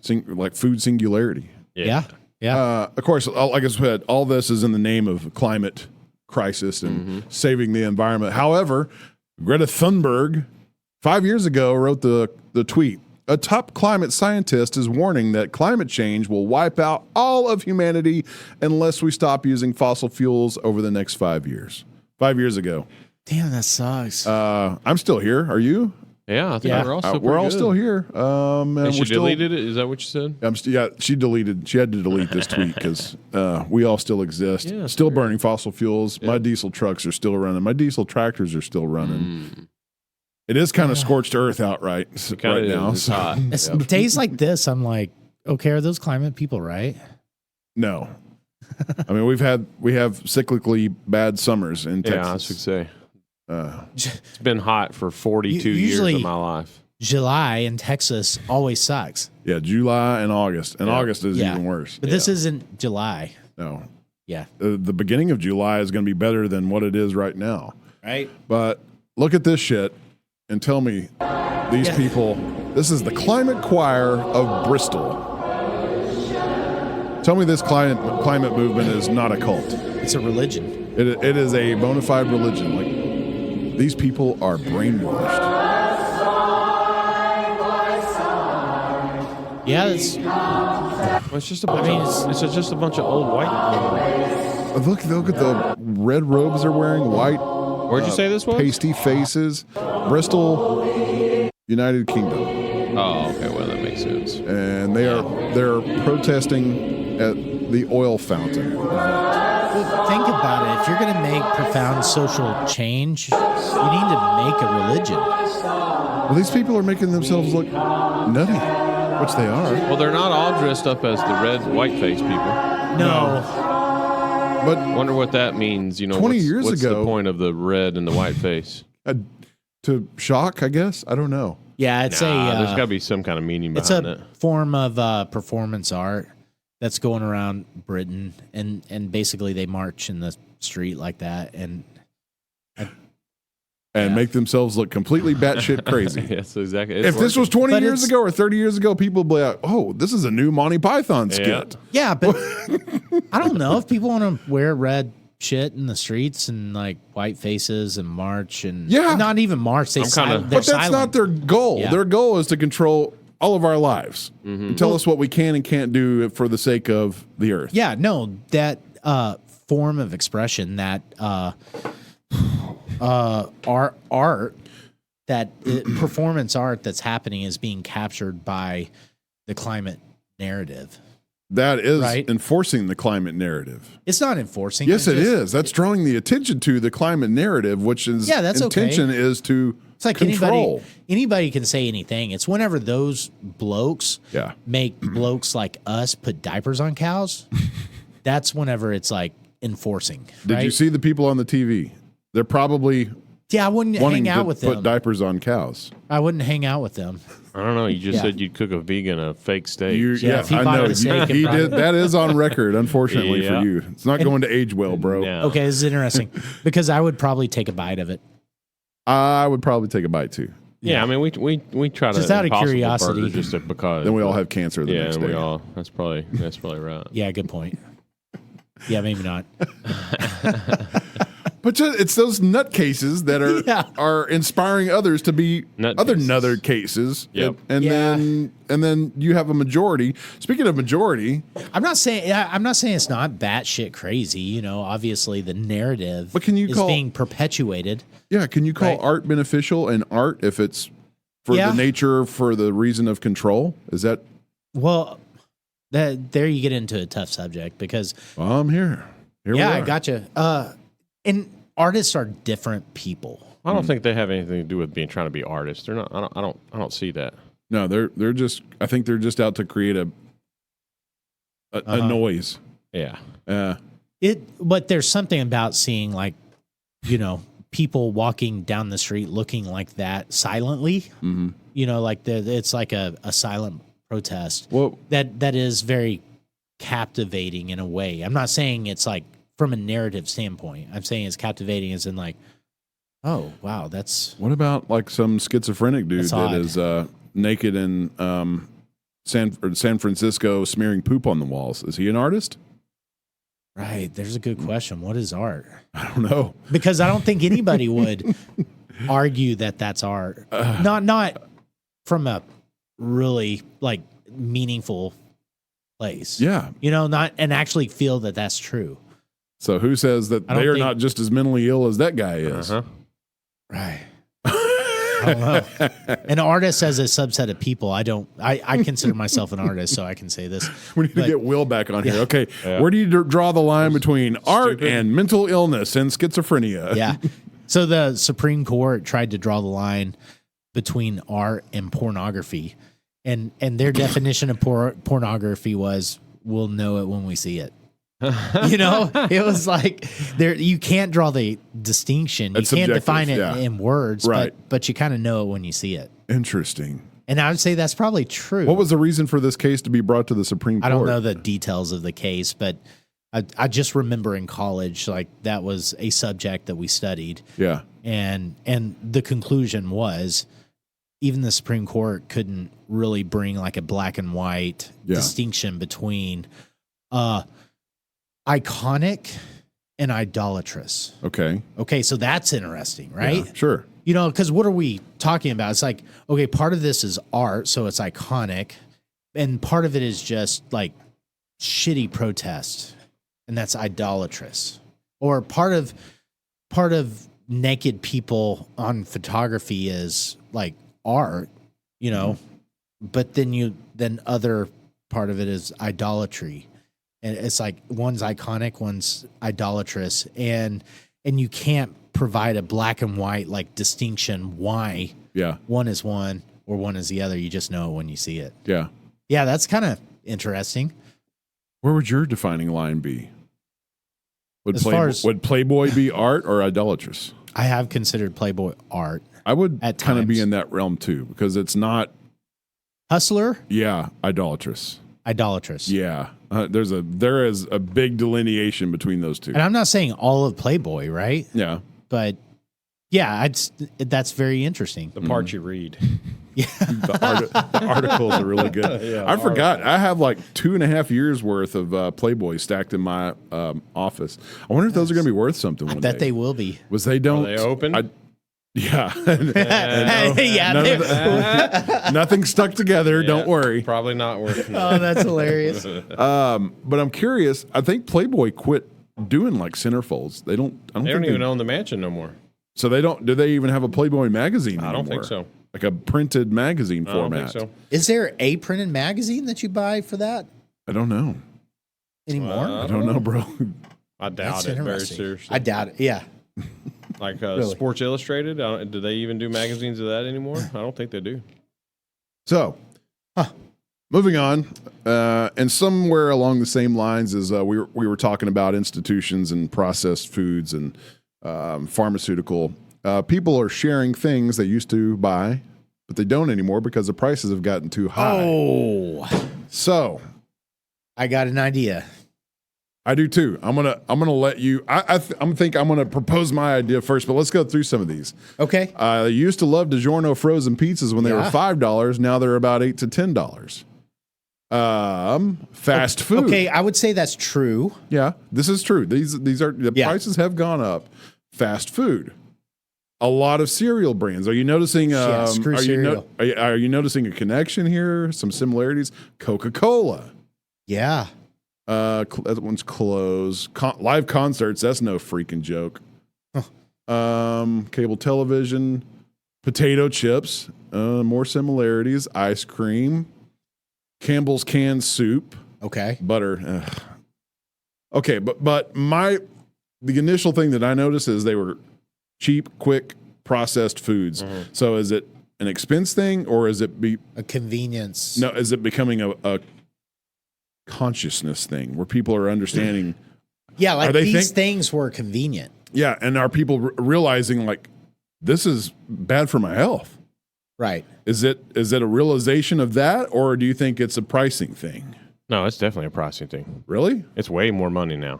like food singularity. Yeah. Of course, like I said, all this is in the name of climate crisis and saving the environment. However, Greta Thunberg 5 years ago wrote the tweet. A top climate scientist is warning that climate change will wipe out all of humanity unless we stop using fossil fuels over the next 5 years. 5 years ago. Damn, that sucks. I'm still here. Are you? Yeah, I think we're all still here. And she deleted it? Is that what you said? She deleted. She had to delete this tweet because we all still exist. Yeah, still burning fossil fuels. Yeah. My diesel trucks are still running. My diesel tractors are still running. It is kind of scorched earth out right now. It's hot. Days like this, I'm like, okay, are those climate people right? No. I mean, we have cyclically bad summers in Texas. Yeah, I should say. It's been hot for 42 years of my life. July in Texas always sucks. Yeah, July and August. And August is even worse. But this isn't July. No. Yeah. The beginning of July is going to be better than what it is right now. Right. But look at this shit and tell me these people, this is the climate choir of Bristol. Tell me this climate movement is not a cult. It's a religion. It is a bona fide religion. Like, these people are brainwashed. Yeah, it's just a bunch. It's just a bunch of old white people. Look at the red robes they're wearing. White. Where'd you say this was? Pasty faces. Bristol, United Kingdom. Oh, okay. Well, that makes sense. And they're protesting at the oil fountain. Well, think about it. If you're going to make profound social change, you need to make a religion. Well, these people are making themselves look nutty, which they are. Well, they're not all dressed up as the red white-faced people. No. But wonder what that means. 20 years what's ago, the point of the red and the white face? To shock, I guess. I don't know. Yeah, there's got to be some kind of meaning behind it. It's a form of performance art that's going around Britain, and basically they march in the street like that and make themselves look completely batshit crazy. Yes, exactly. If this was 20 years ago or 30 years ago, people would be like, "Oh, this is a new Monty Python skit." Yeah, but I don't know if people want to wear red shit in the streets and like white faces and march and not even march. But that's not their goal. Yeah. Their goal is to control all of our lives and tell us what we can and can't do for the sake of the earth. Yeah, no, that form of expression, that art, that performance art that's happening is being captured by the climate narrative. That is enforcing the climate narrative. It's not enforcing. Yes, it is. That's drawing the attention to the climate narrative, which is intention is to control. Anybody can say anything. It's whenever those blokes make blokes like us put diapers on cows. That's whenever it's like enforcing. Did you see the people on the TV? They're probably I wouldn't hang out with them. Put diapers on cows. I wouldn't hang out with them. I don't know. You just said you'd cook a vegan a fake steak. I know. He did. That is on record, unfortunately for you. It's not going to age well, bro. No. Okay, this is interesting because I would probably take a bite of it. I would probably take a bite too. Yeah, I mean, we try to just out of curiosity, just because then we all have cancer the next day. That's probably right. Yeah, good point. Yeah, maybe not. But it's those nutcases that are inspiring others to be other nutcases. Yep. And then you have a majority. Speaking of majority, I'm not saying it's not batshit crazy. Obviously the narrative is being perpetuated. Yeah, can you call art beneficial and art if it's for the nature, for the reason of control? Is that there you get into a tough subject because I'm here. I gotcha. And artists are different people. I don't think they have anything to do with trying to be artists. They're not. I don't see that. No, they're just. I think they're just out to create a noise. Yeah. But there's something about seeing, like, people walking down the street looking like that silently. Mm-hmm. Like it's like a silent protest. Well, that is very captivating in a way. I'm not saying it's like from a narrative standpoint. I'm saying it's captivating as in like, oh wow, that's. What about like some schizophrenic dude that odd. is naked in San Francisco smearing poop on the walls? Is he an artist? Right. There's a good question. What is art? I don't know. Because I don't think anybody would argue that that's art. Not from a really like meaningful place. Yeah. Not and actually feel that that's true. So who says that they are not just as mentally ill as that guy is? Right. I don't know. An artist as a subset of people, I consider myself an artist, so I can say this. We need to get Will back on here. Okay, where do you draw the line between art and mental illness and schizophrenia? Yeah. So the Supreme Court tried to draw the line between art and pornography, and their definition of pornography was, we'll know it when we see it. It was like you can't draw the distinction. You can't define it in words, right? But you kind of know it when you see it. Interesting. And I would say that's probably true. What was the reason for this case to be brought to the Supreme Court? I don't know the details of the case, but I just remember in college, like that was a subject that we studied. Yeah. And the conclusion was even the Supreme Court couldn't really bring like a black and white distinction between iconic and idolatrous. Okay, so that's interesting, right? Yeah, sure. Because what are we talking about? It's like, okay, part of this is art, so it's iconic, and part of it is just like shitty protest, and that's idolatrous. Or part of naked people on photography is like art, but then other part of it is idolatry. And it's like one's iconic, one's idolatrous, and you can't provide a black and white like distinction why one is one or one is the other. You just know it when you see it. Yeah. Yeah, that's kind of interesting. Where would your defining line be? Would Playboy be art or idolatrous? I have considered Playboy art. I would at kind of times be in that realm too, because it's not hustler. Yeah, idolatrous. Yeah. There is a big delineation between those two. And I'm not saying all of Playboy, right? Yeah. But yeah, that's very interesting. The part you read. Yeah. The articles are really good. I forgot. I have like 2.5 years worth of Playboy stacked in my office. I wonder if those are going to be worth something one day. I bet they will be. They don't. Are they open? Yeah. Yeah. Nothing stuck together. Yeah, don't worry. Probably not worth it. Oh, that's hilarious. But I'm curious. I think Playboy quit doing like centerfolds. They don't even own the mansion no more. So they don't. Do they even have a Playboy magazine anymore? I don't think so. Like a printed magazine format. I don't think so. Is there a printed magazine that you buy for that I don't know. anymore? I don't know, bro. I That's doubt it. Very interesting. seriously. I doubt it. Yeah. Like Really? Sports Illustrated. Do they even do magazines of that anymore? I don't think they do. So, moving on, and somewhere along the same lines as we were talking about institutions and processed foods and pharmaceutical. People are sharing things they used to buy, but they don't anymore because the prices have gotten too high. Oh, So, I got an idea. I do too. I'm gonna let you. I'm gonna propose my idea first, but let's go through some of these. Okay. I used to love DiGiorno frozen pizzas when they were $5. Now they're about $8 to $10. Fast food. Okay, I would say that's true. Yeah, this is true. These are the prices have gone up. Fast food. A lot of cereal brands. Are you noticing? Screw cereal. Are you noticing a connection here? Some similarities. Coca-Cola. Yeah. That one's closed. Live concerts. That's no freaking joke. Cable television. Potato chips. More similarities. Ice cream. Campbell's canned soup. Okay. Butter. Okay, but the initial thing that I noticed is they were cheap, quick, processed foods. So is it an expense thing, or is it a convenience? No, is it becoming a consciousness thing where people are understanding? Yeah, like these things were convenient. Yeah, and are people realizing like this is bad for my health? Right. Is it a realization of that, or do you think it's a pricing thing? No, it's definitely a pricing thing. Really? It's way more money now.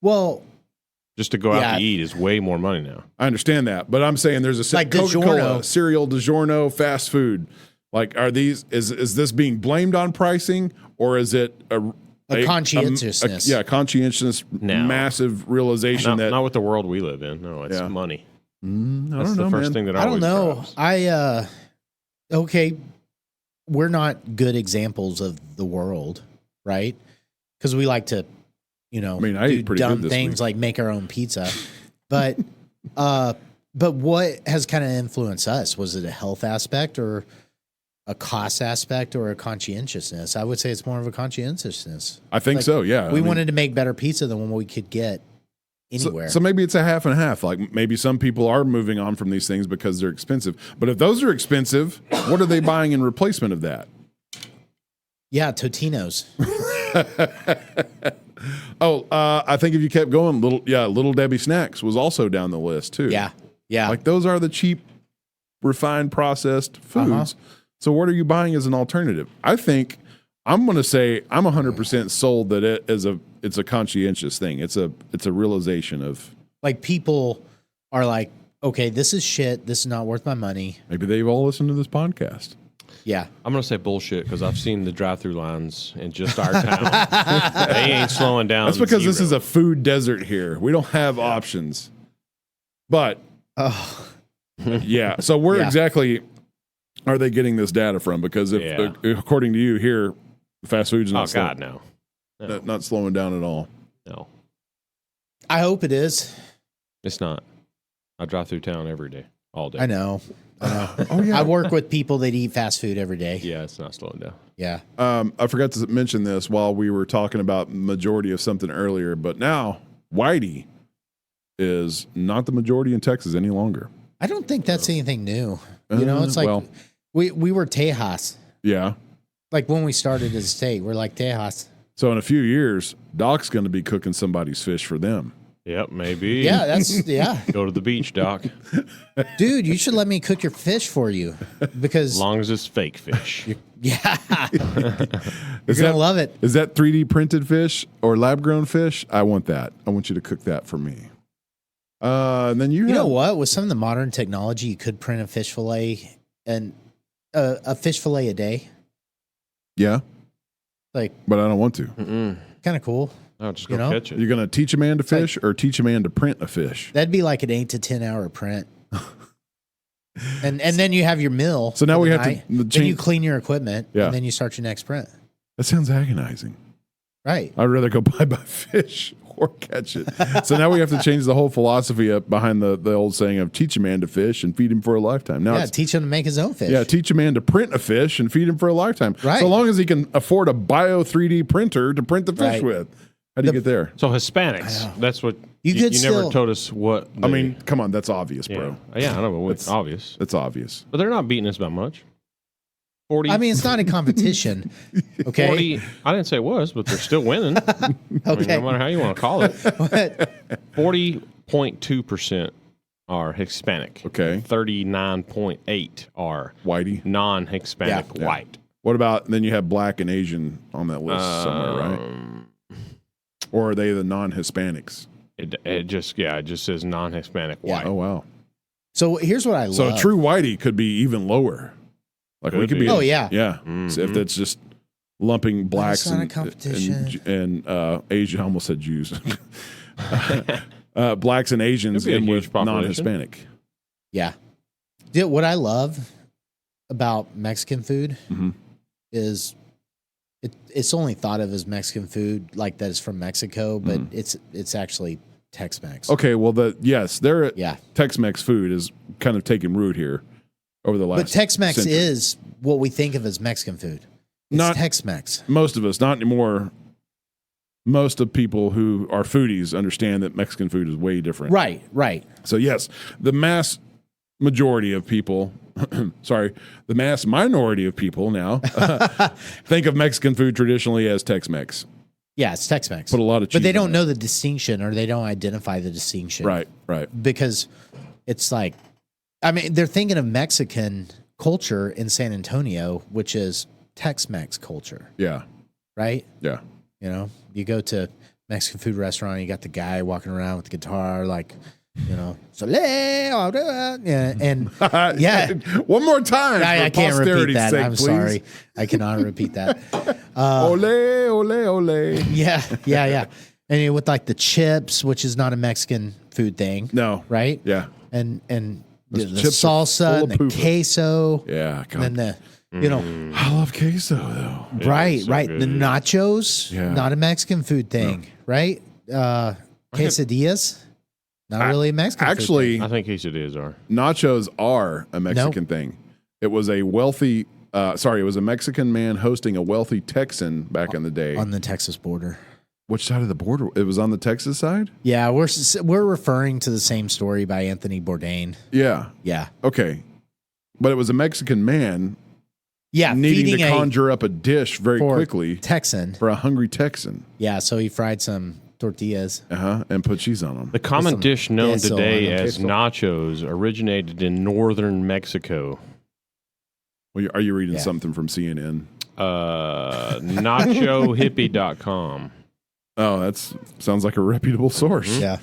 Well, just to go out to eat is way more money now. I understand that, but I'm saying there's a like Coca-Cola, cereal, DiGiorno, fast food. Like, are these is this being blamed on pricing, or is it a conscientiousness? Conscientious, massive realization that not with the world we live in. No, it's money. I don't know, That's the first thing that I don't know. drives. Okay, we're not good examples of the world, right? Because we like to, I do eat pretty dumb good this things week. like make our own pizza. But what has kind of influenced us? Was it a health aspect or a cost aspect or a conscientiousness? I would say it's more of a conscientiousness. I think so, yeah. We wanted to make better pizza than what we could get anywhere. So maybe it's a half and half. Like maybe some people are moving on from these things because they're expensive. But if those are expensive, what are they buying in replacement of that? Yeah, Totino's. I think if you kept going, Little Debbie Snacks was also down the list too. Yeah. Like those are the cheap, refined, processed foods. So what are you buying as an alternative? I think I'm going to say I'm 100% sold that it's a conscientious thing. It's a realization of like people are like, okay, this is shit. This is not worth my money. Maybe they've all listened to this podcast. Yeah. I'm going to say bullshit because I've seen the drive-through lines in just our town. They ain't slowing down. That's because this is a food desert here. We don't have options. But, yeah. So where exactly are they getting this data from? Because if according to you here, fast food's not no. Not slowing down at all. No. I hope it is. It's not. I drive through town every day, all day. I know. Oh, yeah. I work with people that eat fast food every day. Yeah, it's not slowing down. Yeah. I forgot to mention this while we were talking about majority of something earlier, but now whitey is not the majority in Texas any longer. I don't think that's anything new. It's like we were Tejas. Yeah. Like when we started as a state, we're like Tejas. So in a few years, Doc's going to be cooking somebody's fish for them. Yep, maybe. Yeah, Go to the beach, Doc. Dude, you should let me cook your fish for you because As long as it's fake fish. yeah, you're gonna love it. Is that 3D printed fish or lab grown fish? I want that. I want you to cook that for me. And then you know what? With some of the modern technology, you could print a fish fillet and a fish fillet a day. Yeah, but I don't want to. Kind of cool. Oh, just go catch it. You're going to teach a man to fish or teach a man to print a fish? That'd be like an 8 to 10 hour print. and then you have your meal. So now we have to then you clean your equipment and then you start your next print. That sounds agonizing. Right. I'd rather go buy fish or catch it. So now we have to change the whole philosophy up behind the old saying of teach a man to fish and feed him for a lifetime. Now teach him to make his own fish. Yeah, teach a man to print a fish and feed him for a lifetime. Right. So long as he can afford a bio 3D printer to print the fish with. How do you get there? So Hispanics, that's what you never told us what. I mean, come on, that's obvious, bro. Yeah, I know, but it's obvious. It's obvious. But they're not beating us by much. 40. I mean, it's not a competition. Okay. 40, I didn't say it was, but they're still winning. I mean, no matter how you want to call it. 40.2% are Hispanic. Okay. 39.8 are whitey, non-Hispanic white. What about then you have black and Asian on that list somewhere, right? Or are they the non-Hispanics? It just says non-Hispanic white. Oh wow. So here's what I love. So a true whitey could be even lower. Like we could be. Oh yeah. Yeah. Mm-hmm. So if that's just lumping blacks and Asian, I almost said Jews. Blacks and Asians in with non-Hispanic. Yeah. Dude, what I love about Mexican food is it's only thought of as Mexican food, like that is from Mexico, but it's actually Tex-Mex. Okay, well, Tex-Mex food is kind of taking root here over the last. But Tex-Mex century. is what we think of as Mexican food. It's not Tex-Mex. Most of us, not anymore. Most of people who are foodies understand that Mexican food is way different. Right. So yes, the mass majority of people, sorry, the mass minority of people now think of Mexican food traditionally as Tex-Mex. Yeah, it's Tex-Mex. Put a lot of cheese but they on don't it. know the distinction, or they don't identify the distinction. Right. Because it's like, I mean, they're thinking of Mexican culture in San Antonio, which is Tex-Mex culture, Yeah. right? Yeah. You know, you go to Mexican food restaurant, you got the guy walking around with the guitar, like, you know, yeah, and yeah. One more time. I for can't repeat posterity's that. sake, I'm please. sorry. I cannot repeat that. Ole, ole, ole. Yeah. And with like the chips, which is not a Mexican food thing. No. Right? Yeah. And the Those chips are salsa full and of the poo-poo. queso. Yeah. God. And then you know, I love queso though. Yeah, right. it's so The good. nachos, Yeah. not a Mexican food thing, right? Quesadillas, not really a Mexican food Actually, I think quesadillas are. nachos are a Mexican thing. It was a wealthy, it was a Mexican man hosting a wealthy Texan back in the day. thing on the Texas border. Which side of the border? It was on the Texas side? Yeah, we're referring to the same story by Anthony Bourdain. Yeah. Yeah. Okay. But it was a Mexican man Yeah, needing feeding to conjure up a dish very for quickly Texan. for a hungry Texan. Yeah, so he fried some tortillas. And put cheese on them. The common some dish known queso today on it. as nachos originated in northern Mexico. Well, are you reading Yeah. something from CNN? Nachohippie.com. Oh, that sounds like a reputable source. Yeah.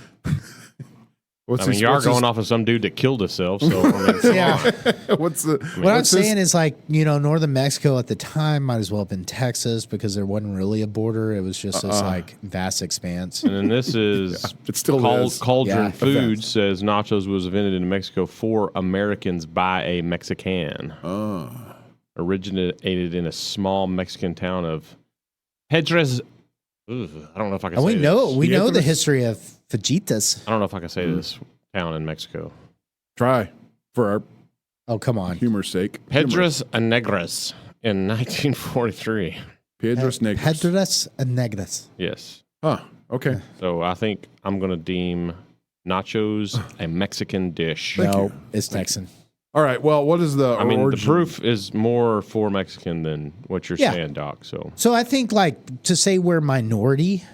What's I mean, his- you are what's his- going off of some dude that killed himself. So, I mean, come Yeah. on. What's the? What I'm what's his- saying is, like, you know, northern Mexico at the time might as well have been Texas because there wasn't really a border. It was just this like vast expanse. And then this is it still is. Cauldron Yeah. Foods says nachos was invented in Mexico for Americans by a Mexican. Oh. Originated in a small Mexican town of Pedres. I don't know if I can And say we know this. the history of fajitas. I don't know if I can say this town in Mexico. Try for our Oh, come on. humor's sake. Pedras Negras in 1943. Piedras Negras. Pedras and Negras. Yes. Huh. Okay. So I think I'm going to deem nachos a Mexican dish. No, it's Texan. All right. Well, what is the? I mean, the origin- proof is more for Mexican than what you're Yeah. saying, Doc. So So I think, like, to say we're minority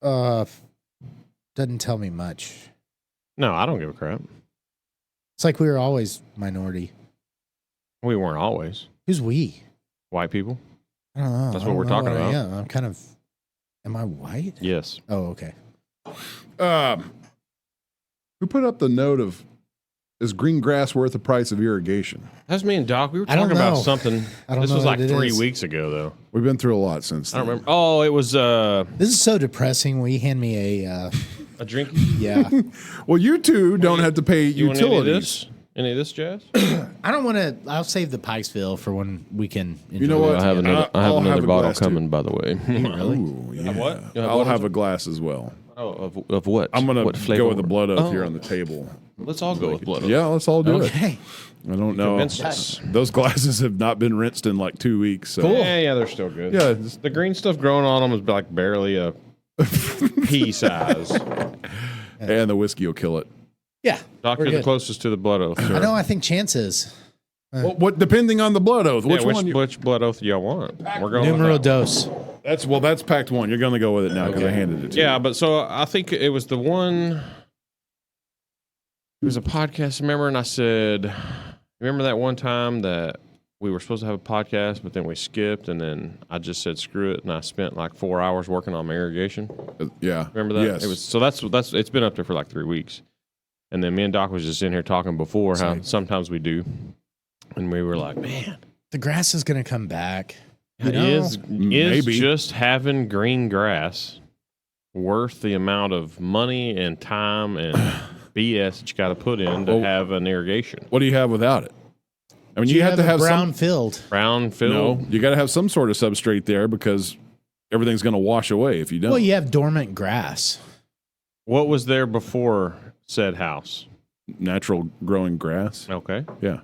doesn't tell me much. no, I don't give a crap. It's like we were always minority. We weren't always Who's we? white people. I don't know. That's I what we're don't know talking about. Yeah, I'm kind of. Am I white? Yes. Oh, okay. Who put up the note of? Is green grass worth the price of irrigation? That's me and Doc. We were I don't talking about know. something. I don't This know was like what it 3 is. weeks ago, though. We've been through a lot since I then. don't remember. Oh, it was This is so depressing. Will you hand me a? a drink. Yeah. Well, you two don't have to pay You want any of utilities. this? Any of this, Jazz? I don't want to. I'll save the Pikesville for when we can. You know what? I have another, I have I'll another have a bottle glass, too. coming, by the way. Really? Ooh, yeah. what? You have I'll what? have a glass as well. Oh, of what? I'm gonna what flavor? go with the blood oath Oh, here on the table. Let's all go with blood oath. Yeah, let's all do it. Okay. I don't know. Convinced us. Those glasses have not been rinsed in like 2 weeks. So. Yeah, they're still good. Yeah, it's- The green stuff growing on them is like barely a pea size. and the whiskey will kill it. Yeah. Doc, we're you're the good. closest to the blood oath. Sir. I know. I think Chance is. Well, what depending on the blood oath? Which Yeah, one? which blood oath do y'all want? We're going Numero with that one. dos. That's packed one. You're gonna go with it now because I handed it to you. Yeah, but so I think it was the one. It was a podcast, remember? And I said, remember that one time that we were supposed to have a podcast, but then we skipped, and then I just said screw it, and I spent like 4 hours working on my irrigation. Yeah. Remember that? Yes. It was so that's it's been up there for like 3 weeks, and then me and Doc was just in here talking before how sometimes we do, and we were like, man, The grass is going to come back. You it know? is Maybe. just having green grass worth the amount of money and time and BS that you got to put in to Well, have an irrigation? What do you have without it? I mean, you have to a have brown some. field. Brown field. No, you got to have some sort of substrate there because everything's going to wash away if you don't. Well, you have dormant grass. What was there before said house? Natural growing grass. Okay. Yeah.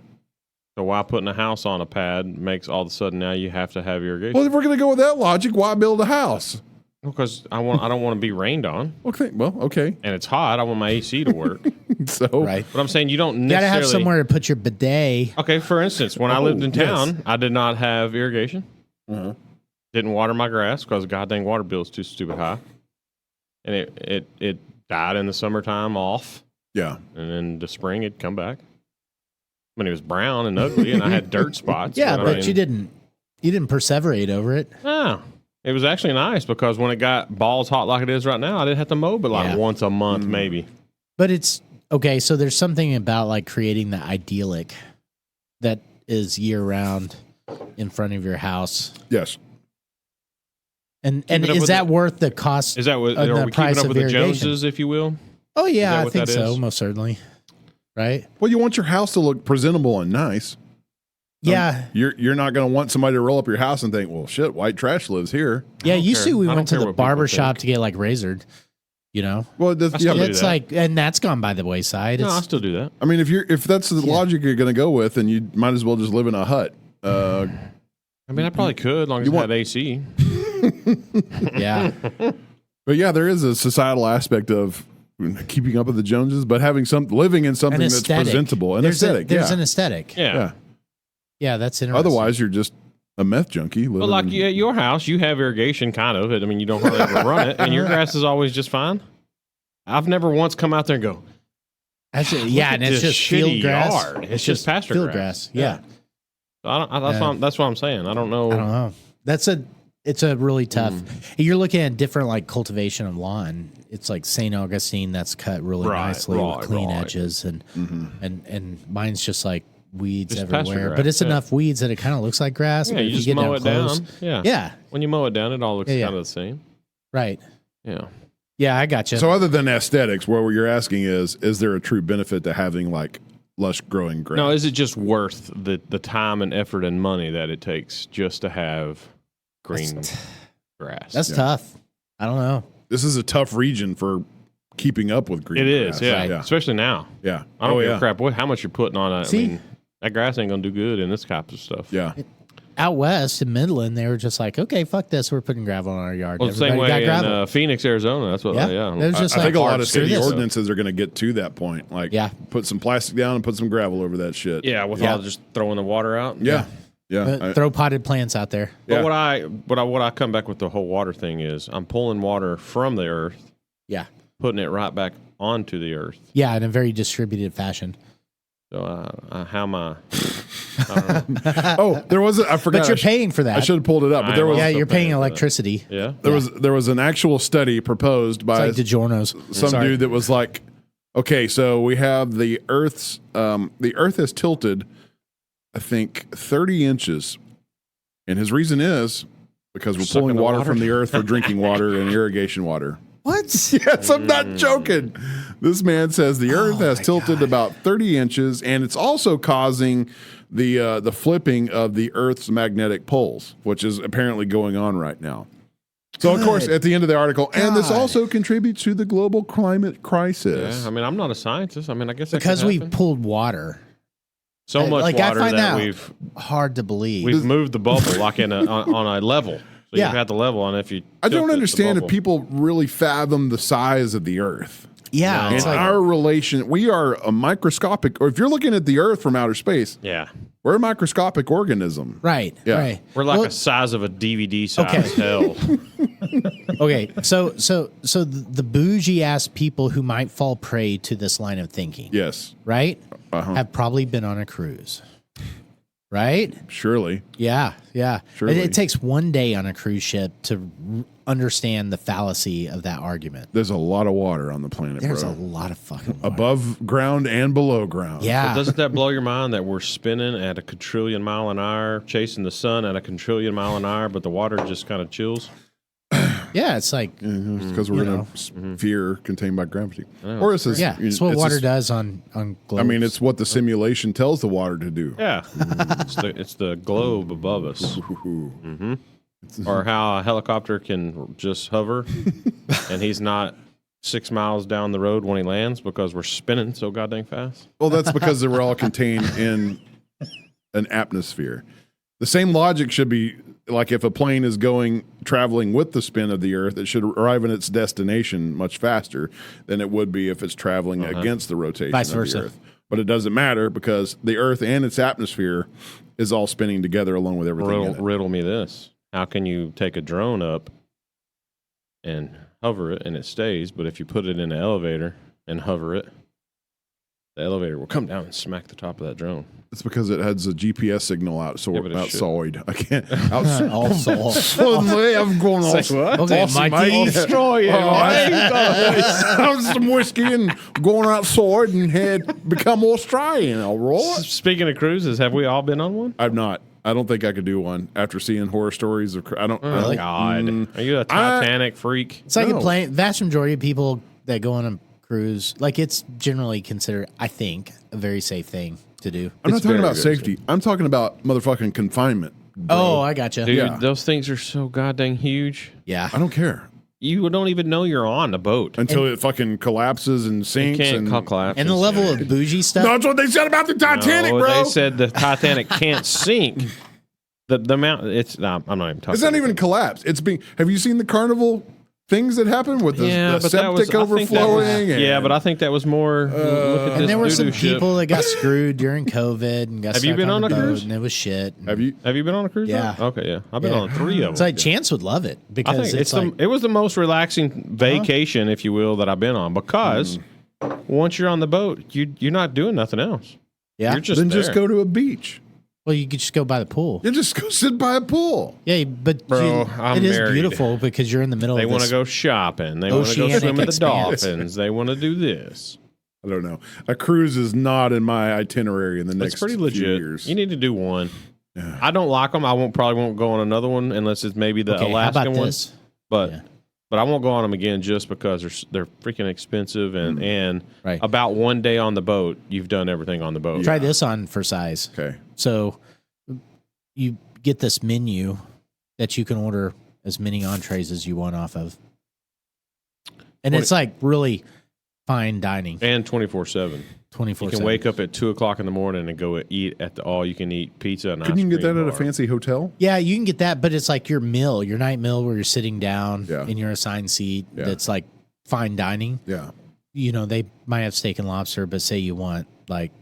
So why putting a house on a pad makes all of a sudden now you have to have irrigation? Well, if we're going to go with that logic, why build a house? Because I don't want to be rained on, Okay. Well, okay. and it's hot. I want my AC to work. So, Right. But I'm saying you don't You got to necessarily have somewhere to put your bidet. Okay, for instance, when I lived in town, yes. I did not have irrigation. Didn't water my grass because the goddamn water bill is too stupid high. And it died in the summertime off. Yeah. And in the spring it'd come back. When it was brown and ugly and I had dirt spots. Yeah, I but mean, you didn't perseverate over it. No. It was actually nice because when it got balls hot like it is right now, I didn't have to mow but like once a month maybe. But it's okay, so there's something about like creating the idyllic that is year round in front of your house. Yes. And is that worth the cost? Is that what the are we price keeping up of with the irrigation? Joneses, if you will? Oh yeah, I what think that so, is? most certainly. Right? Well, you want your house to look presentable and nice. Yeah. You're not going to want somebody to roll up your house and think, well, shit, white trash lives here. Yeah, used to we I don't went to care the what people barber shop think. to get like razored, you know? Well, still do It's that. like, and that's gone by the wayside. No, It's, I still do that. I mean, if that's the logic you're going to go with, then you might as well just live in a hut. I mean, I probably could, as long as You it want- had AC. yeah. But yeah, there is a societal aspect of keeping up with the Joneses, but having living in something An that's aesthetic. presentable and There's aesthetic. there's yeah. an aesthetic. Yeah. Yeah, that's interesting. Otherwise, you're just a meth junkie. But like at your house, you have irrigation, kind of. I mean, you don't hardly ever run it, and your grass is always just fine. I've never once come out there and go, Actually, "Look yeah, at and it's this just field shitty grass. yard. It's just pasture field grass." Yeah. That's what I'm saying. I don't know. I don't know. It's a really tough. You're looking at different like cultivation of lawn. It's like St. Augustine that's cut really nicely with clean edges, and mine's just like weeds Just pasture everywhere. grass, But it's yeah. enough weeds that it kind of looks like grass. Yeah, but you if just get mow it close- down. Yeah. Yeah. When you mow it down, it all looks Yeah, kind of the same. Right. Yeah. Yeah, I got you. So other than aesthetics, what you're asking is there a true benefit to having like lush growing grass? No, is it just worth the time and effort and money that it takes just to have green grass? That's tough. I don't know. This is a tough region for keeping up with green It grass. is, yeah. Right. Especially now. Yeah. I don't give yeah. a crap how much you're putting on it. See? I mean, that grass ain't gonna do good in this type of stuff. Yeah. Out west in Midland, they were just like, okay, fuck this. We're putting gravel on our yard. Well, the same Everybody way got in gravel. Phoenix, Arizona. That's what. Yeah. It was just I like, think a lot of screw city this. ordinances are going to get to that point. Like, put some plastic down and put some gravel over that shit. Yeah, with all just throwing the water out. Yeah. Yeah. Throw potted plants out there. But what I come back with the whole water thing is I'm pulling water from the earth, Yeah. putting it right back onto the earth. Yeah, in a very distributed fashion. So how am I? I don't know. Oh, there was I forgot. But you're paying for that. I should have pulled it up, but there was Yeah, you're paying paying for that. electricity. Yeah. there was an actual study proposed It's by like DiGiorno's. some Sorry. dude that was like, okay, so we have the Earth has tilted, I think, 30 inches, and his reason is because we're Sucking pulling the water water. from the Earth for drinking water and irrigation water. What? Yes, I'm not joking. This man says the Earth has tilted about 30 inches, and it's also causing the flipping of the Earth's magnetic poles, which is apparently going on right now. So, of course, at the end of the article, and this also contributes to the global climate crisis. Yeah. I mean, I'm not a scientist. I mean, I guess that Because could we happen. pulled water. so much like, I water find that that we've hard to believe. moved the bubble like in on a level. So Yeah. you've got the level, and if you I tilt don't it, understand the if people really fathom the size of the Earth. Yeah, No. it's And like our relation, we are a microscopic, or if you're looking at the Earth from outer space, yeah, we're a microscopic organism. right, Yeah. right. we're like Well, a size of a DVD size Okay. hell. okay. So the bougie ass people who might fall prey to this line of thinking, Yes, right, Uh-huh. have probably been on a cruise, right? surely. Yeah, yeah. Surely. It takes one day on a cruise ship to understand the fallacy of that argument. There's a lot of water on the planet, There's a bro. lot of fucking water. Above ground and below ground. Yeah. Doesn't that blow your mind that we're spinning at a quadrillion mile an hour, chasing the sun at a quadrillion mile an hour, but the water just kind of chills? Yeah, it's like Because we're in a sphere contained by gravity. Or it's yeah, it's what water does on globes. I mean, it's what the simulation tells the water to do. Yeah, it's the globe above us. Or how a helicopter can just hover, and he's not 6 miles down the road when he lands because we're spinning so goddamn fast. Well, that's because they were all contained in an atmosphere. The same logic should be like if a plane is traveling with the spin of the Earth, it should arrive in its destination much faster than it would be if it's traveling against the rotation Vice of versa. the Earth. But it doesn't matter because the Earth and its atmosphere is all spinning together along with everything in it. Riddle me this. How can you take a drone up and hover it and it stays, but if you put it in an elevator and hover it, the elevator will come down and smack the top of that drone. It's because it has a GPS signal outside. I can't. Also, Suddenly, I'm going off. okay, Mikey. Have some whiskey and going outside and become Australian. All right. Speaking of cruises, have we all been on one? I've not. I don't think I could do one after seeing horror stories of. I don't. Oh, God. Are you a Titanic freak? It's like a plane. Vast majority of people that go on a cruise, like it's generally considered, I think, a very safe thing to do. I'm not talking about safety. I'm talking about motherfucking confinement. Bro. Oh, I gotcha. Dude, those things are so goddamn huge. Yeah. I don't care You don't even know you're on the boat. until it fucking collapses and It sinks. can't collapse. And the level of bougie stuff. That's what they said about the Titanic, No, bro. They said the Titanic can't sink. The amount it's I'm not even talking. It's not even collapsed. It's being. Have you seen the carnival things that happened with the but that was- septic I think that was- overflowing? Yeah, but I think that was more. Look at this And there were some doo-doo ship. people that got screwed during COVID and got Have you stuck been on the a boat, cruise? and it was shit. Have you? Have you been on a cruise? Yeah. though? Okay, yeah. I've been Yeah. on 3 of them. It's like Chance would love it I because think it's like it was the most relaxing vacation, if you will, that I've been on because once you're on the boat, you're not doing nothing else. yeah. You're just Then there. just go to a beach. Well, you could just go by the pool. You just go sit by a pool. Yeah, but Bro, I'm it is married. beautiful because you're in the middle They of want to this. go shopping. They want to go oceanic swim with the expanse. dolphins. They want to do this. I don't know. A cruise is not in my itinerary in the next It's pretty few legit. years. You need to do one. Yeah. I don't like them. Probably won't go on another one unless it's maybe the Okay, how Alaskan about one. this? But Yeah. but I won't go on them again just because they're freaking expensive and Right. about one day on the boat, you've done everything on the boat. Try this on for size. Okay. So you get this menu that you can order as many entrees as you want off of. And it's like really fine dining, And 24/7. 24/7. You can wake up at 2:00 in the morning and go eat at the all-you-can-eat pizza. And Couldn't you ice get that cream at a bar. fancy hotel? Yeah, you can get that, but it's like your meal, your night meal where you're sitting down Yeah. in your assigned seat. Yeah. That's like fine dining. Yeah. You know, they might have steak and lobster, but say you want like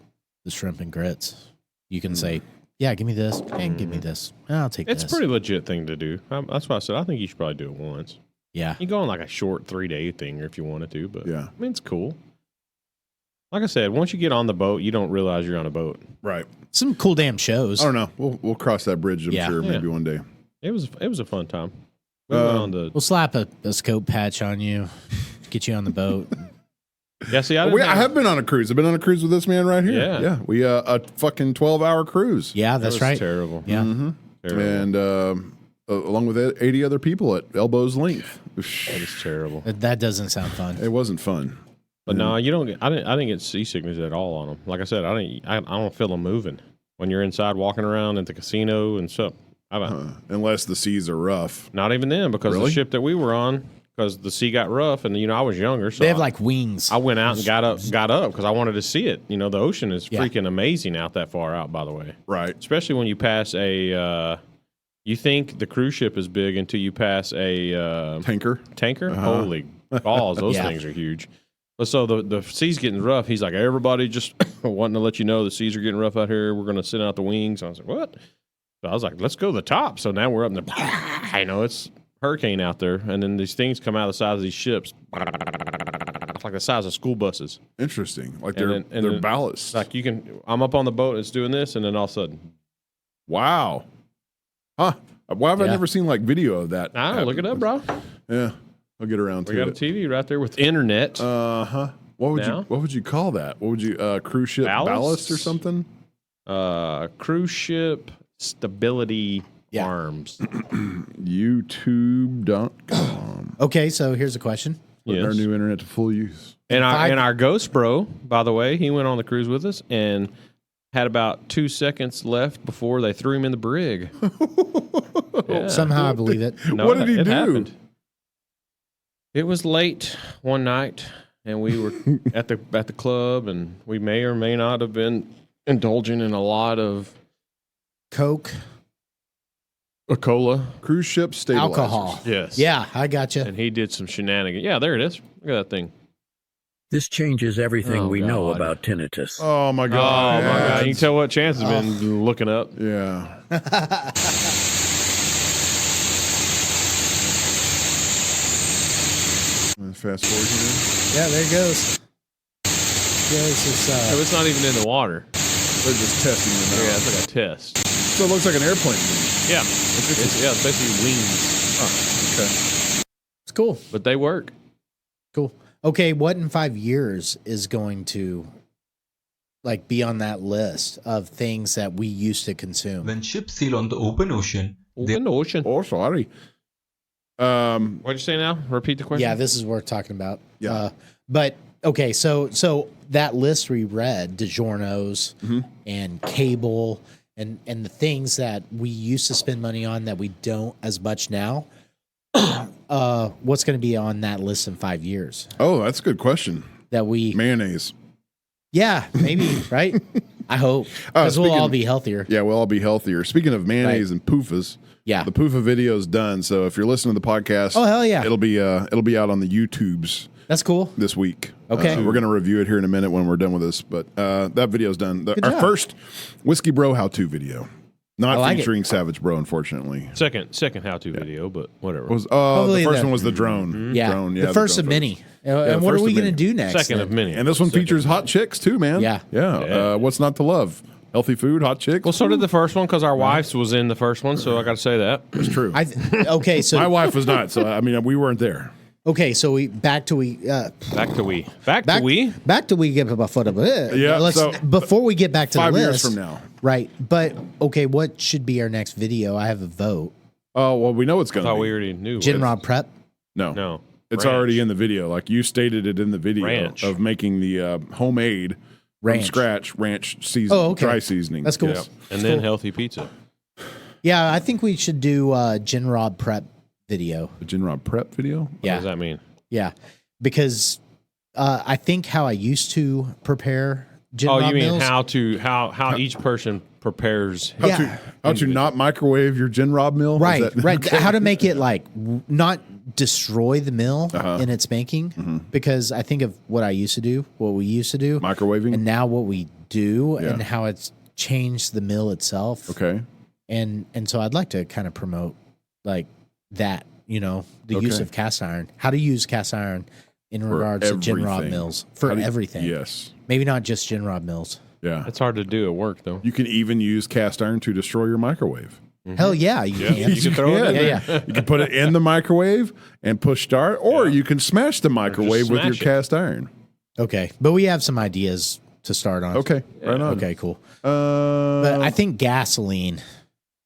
the shrimp and grits. You can say, yeah, give me this and give me this. I'll take It's this. a pretty legit thing to do. That's why I said I think you should probably do it once. Yeah. You go on like a short 3-day thing if you wanted to, but Yeah. I mean, it's cool. Like I said, once you get on the boat, you don't realize you're on a boat. Right. Some cool damn shows. I don't know. We'll cross that bridge, I'm Yeah. sure, Yeah. maybe one day. It was a fun time. We went on the We'll slap a scope patch on you, get you on the boat. yeah. See, I I have been on a cruise. I've been on a cruise with this man right here. Yeah. Yeah. We a fucking 12-hour cruise. Yeah, That that's was right. Terrible. Yeah. Mm-hmm. Terrible. And along with 80 other people at elbow's length. That is terrible. That doesn't sound fun. It wasn't fun. But no, you don't. I didn't get seasickness at all on them. Like I said, I don't feel them moving when you're inside walking around at the casino and stuff. Unless the seas are rough. Not even then, because Really? the ship that we were on, because the sea got rough, and I was younger, so They have like wings. I went out and got up because I wanted to see it. The ocean is Yeah. freaking amazing out that far out. By the way, Right. especially when you pass a. You think the cruise ship is big until you pass a Tanker. tanker. Holy balls, those Yeah. things are huge. But so the sea's getting rough. He's like, everybody just wanting to let you know the seas are getting rough out here. We're going to sit out the wings. I was like, what? So I was like, let's go to the top. So now we're up in the, it's hurricane out there. And then these things come out of the size of these ships, like the size of school buses. Interesting. Like And they're then- ballast. Like I'm up on the boat, it's doing this, and then all of a sudden, Wow. Huh. Why have I Yeah. never seen like video of that? I don't know, look it up, bro. Yeah. I'll get around We to got a it. TV right there with internet. Uh-huh. What Now? would you call that? What would you cruise ship ballast or something? Cruise ship stability Yeah. arms. YouTube.com. Okay, so here's a question. Putting our Yes. new internet to full use. And I- our ghost bro, by the way, he went on the cruise with us and had about 2 seconds left before they threw him in the brig. Yeah. Somehow I believe it. No, What did he it do? happened. It was late one night, and we were at the club, and we may or may not have been indulging in a lot of Coke. A cola. Cruise ship stabilizers. Alcohol. Yes. Yeah, I gotcha. And he did some shenanigans. Yeah, there it is. Look at that thing. This changes everything Oh, we know God. about tinnitus. Oh my Oh, God. my God. You can tell what Chance has been looking up. Yeah. Fast forward here. Yeah, there it goes. This No, is, it's not even in the water. They're just testing them Yeah, out. it's like a test. So it looks like an airplane. Yeah. It's basically wings. Okay. it's cool. But they work. Cool. Okay, what in 5 years is going to like be on that list of things that we used to consume? When ships sail on the open ocean, In the ocean. Oh, sorry. What'd you say now? Repeat the question. Yeah, this is worth talking about. Yeah. But okay, so that list we read, DiGiorno's and cable and the things that we used to spend money on that we don't as much now. What's going to be on that list in 5 years? Oh, that's a good question. That we Mayonnaise. Yeah, maybe, right? I hope. Because we'll speaking- all be healthier. Yeah, we'll all be healthier. Speaking of mayonnaise and poofas, Yeah. the poofa video is done. So if you're listening to the podcast, Oh, hell yeah. it'll be out on the YouTubes That's cool. this week. Okay. We're going to review it here in a minute when we're done with this, but that video's done. Our job. first Whiskey Bro how-to video. Not I like it. featuring Savage Bro, unfortunately. Second how-to video, but whatever. Was the Probably first the- one was the drone. Yeah. Drone, the first drone of many. Yeah, And the what are first we of going to many. do next? Second then? of many. And this one Second. features hot chicks too, man. Yeah. Yeah. What's not to love? Healthy food, hot chicks. Well, so did the first one because our wife's was in the first one, so I got to say that. It's true. Okay, My so wife was not, so I mean, we weren't there. we Back to we. back to we get about foot of Yeah, Let's so before we get back to 5 the years list from now. right? But okay, what should be our next video? I have a vote. Oh well, we know it's I going to thought be. we already knew. Gin Rob prep. No, No. it's Ranch. already in the video. Like you stated it in the video Ranch. of making the homemade Ranch. from scratch ranch season, Oh, okay. dry seasoning. That's cool. Yeah. And then healthy pizza. Yeah, I think we should do Gin Rob prep video. The Gin Rob prep video. What Yeah, does that mean? yeah, because I think how I used to prepare Gin Oh, Rob you mean meals, how each person prepares? How to not microwave your Gin Rob meal? right, Is that- right. How to make it like not destroy the meal Uh-huh. in its making? Mm-hmm. Because I think of what we used to do, Microwaving. and now what we do, Yeah. and how it's changed the meal itself. Okay. And so I'd like to kind of promote like that, the use Okay. of cast iron, how to use cast iron in regards to Gin Rob everything. meals for How do you- everything. Yes. Maybe not just Gin Rob meals. Yeah. It's hard to do at work though. You can even use cast iron to destroy your microwave. Hell yeah, you Yeah, can. you can throw it in Yeah, there. yeah. You can put it in the microwave and push start, or you can smash the microwave with your smash it. cast iron. Okay, but we have some ideas to start on. Okay. Right on. Okay, cool. Uh, But I think gasoline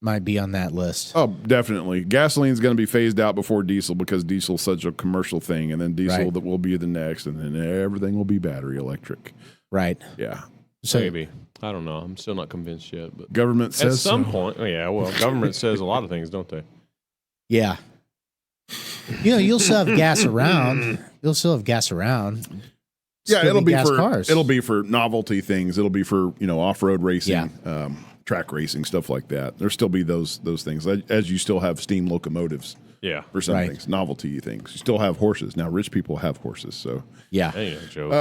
might be on that list. Oh, definitely. Gasoline's going to be phased out before diesel because diesel's such a commercial thing, and then diesel Right. that will be the next, and then everything will be battery electric. Right. Yeah. So Maybe. I don't know. I'm still not convinced yet. But Government at says some so. point, government says a lot of things, don't they? yeah. You'll still have gas around. You'll still have gas around. Yeah, Still it'll be gas for cars. it'll be for novelty things. It'll be for off-road racing, Yeah. track racing, stuff like that. There'll still be those things as you still have steam locomotives Yeah. for some Right. things, novelty things. You still have horses now. Rich people have horses, so. Yeah. That ain't a joke.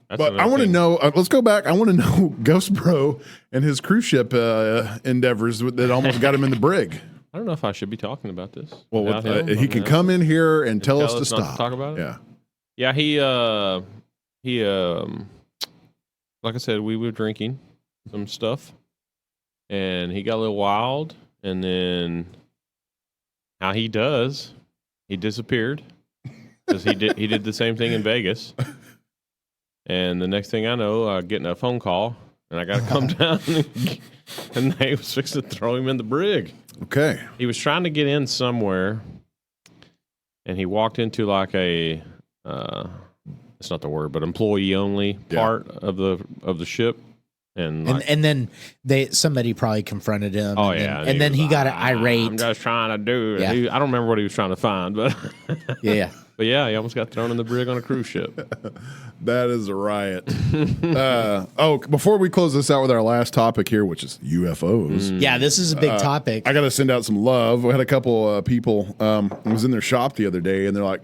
That's But I another want to thing. know. Let's go back. I want to know Ghost Bro and his cruise ship endeavors that almost got him in the brig. I don't know if I should be talking about this. Well, without him. he can come in here and tell us to not stop. to talk about it? Yeah. Yeah, he like I said, we were drinking some stuff, and he got a little wild, and then how he does, he disappeared because he did the same thing in Vegas, and the next thing I know, I getting a phone call, and I got to come down, and they was fixing to throw him in the brig. Okay. He was trying to get in somewhere, and he walked into like a it's not the word, but employee only part of the ship, and like, And then somebody probably confronted him. oh and yeah, then he was got like, irate. I'm just trying to do. Yeah. I don't remember what he was trying to find, but Yeah. But yeah, he almost got thrown in the brig on a cruise ship. That is a riot. Before we close this out with our last topic here, which is UFOs. Yeah, this is a big topic. I got to send out some love. We had a couple people. I was in their shop the other day, and they're like,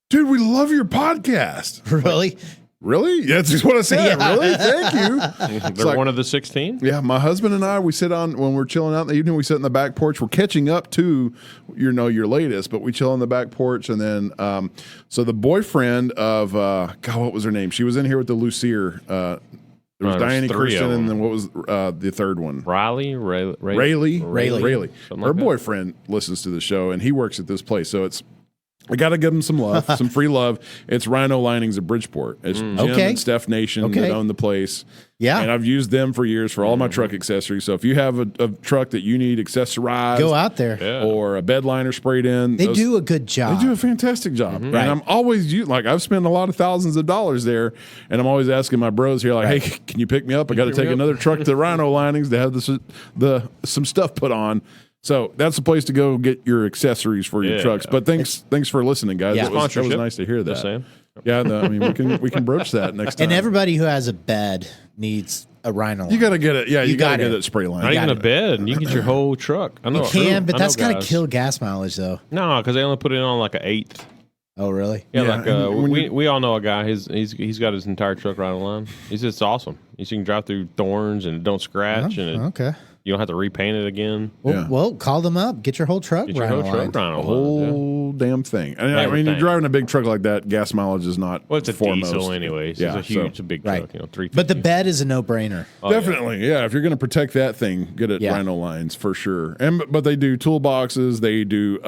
"Dude, we love your podcast." Really? Really? Yeah, that's just what I said. Yeah. Really? Thank you. They're like- one of the 16? Yeah, my husband and I, we sit on, when we're chilling out in the evening, we sit in the back porch. We're catching up to, your latest, but we chill on the back porch. And then, so the boyfriend of, God, what was her name? She was in here with the Lucier. There was Diane Kirsten, and then what was the third one? Rayleigh. Rayleigh. Something Her like that. boyfriend listens to the show, and he works at this place. So I got to give them some love, some free love. It's Rhino Linings of Bridgeport. It's Jim and Steph Nation that own the place. Yeah. And I've used them for years for all my truck accessories. So if you have a truck that you need accessorized, Go out there. or a bed liner sprayed in, They do a good job. They do a fantastic job. And I'm always, I've spent a lot of thousands of dollars there, and I'm always asking my bros here, like, hey, can you pick me up? I got to take another truck to Rhino Linings to have some stuff put on. So that's the place to go get your accessories for your trucks. But thanks for listening, guys. Yeah. That was nice to hear that. Just saying. Yeah, we can broach that next time. And everybody who has a bed needs a Rhino line. You got to get it. Yeah, you got to got get it. it spray line. Not even a bed. You can get your whole truck. I know. You can, but I know that's got to guys. kill gas mileage, though. No, because they only put it on like an 1/8. Oh, really? Yeah, we all know a guy. He's got his entire truck right on line. He's just awesome. You can drive through thorns and it don't scratch, Okay. you don't have to repaint it again. Well, call them up. Get your whole truck Get your Rhino whole lined. truck right on The line. whole damn thing. And I mean, you're driving a big truck like that, gas mileage is not Well, it's a foremost. diesel anyways. Yeah, It's a big truck. Right. 350. But the bed is a no-brainer. Definitely, yeah. If you're going to protect that thing, get it Rhino Lines for sure. But they do toolboxes. They do.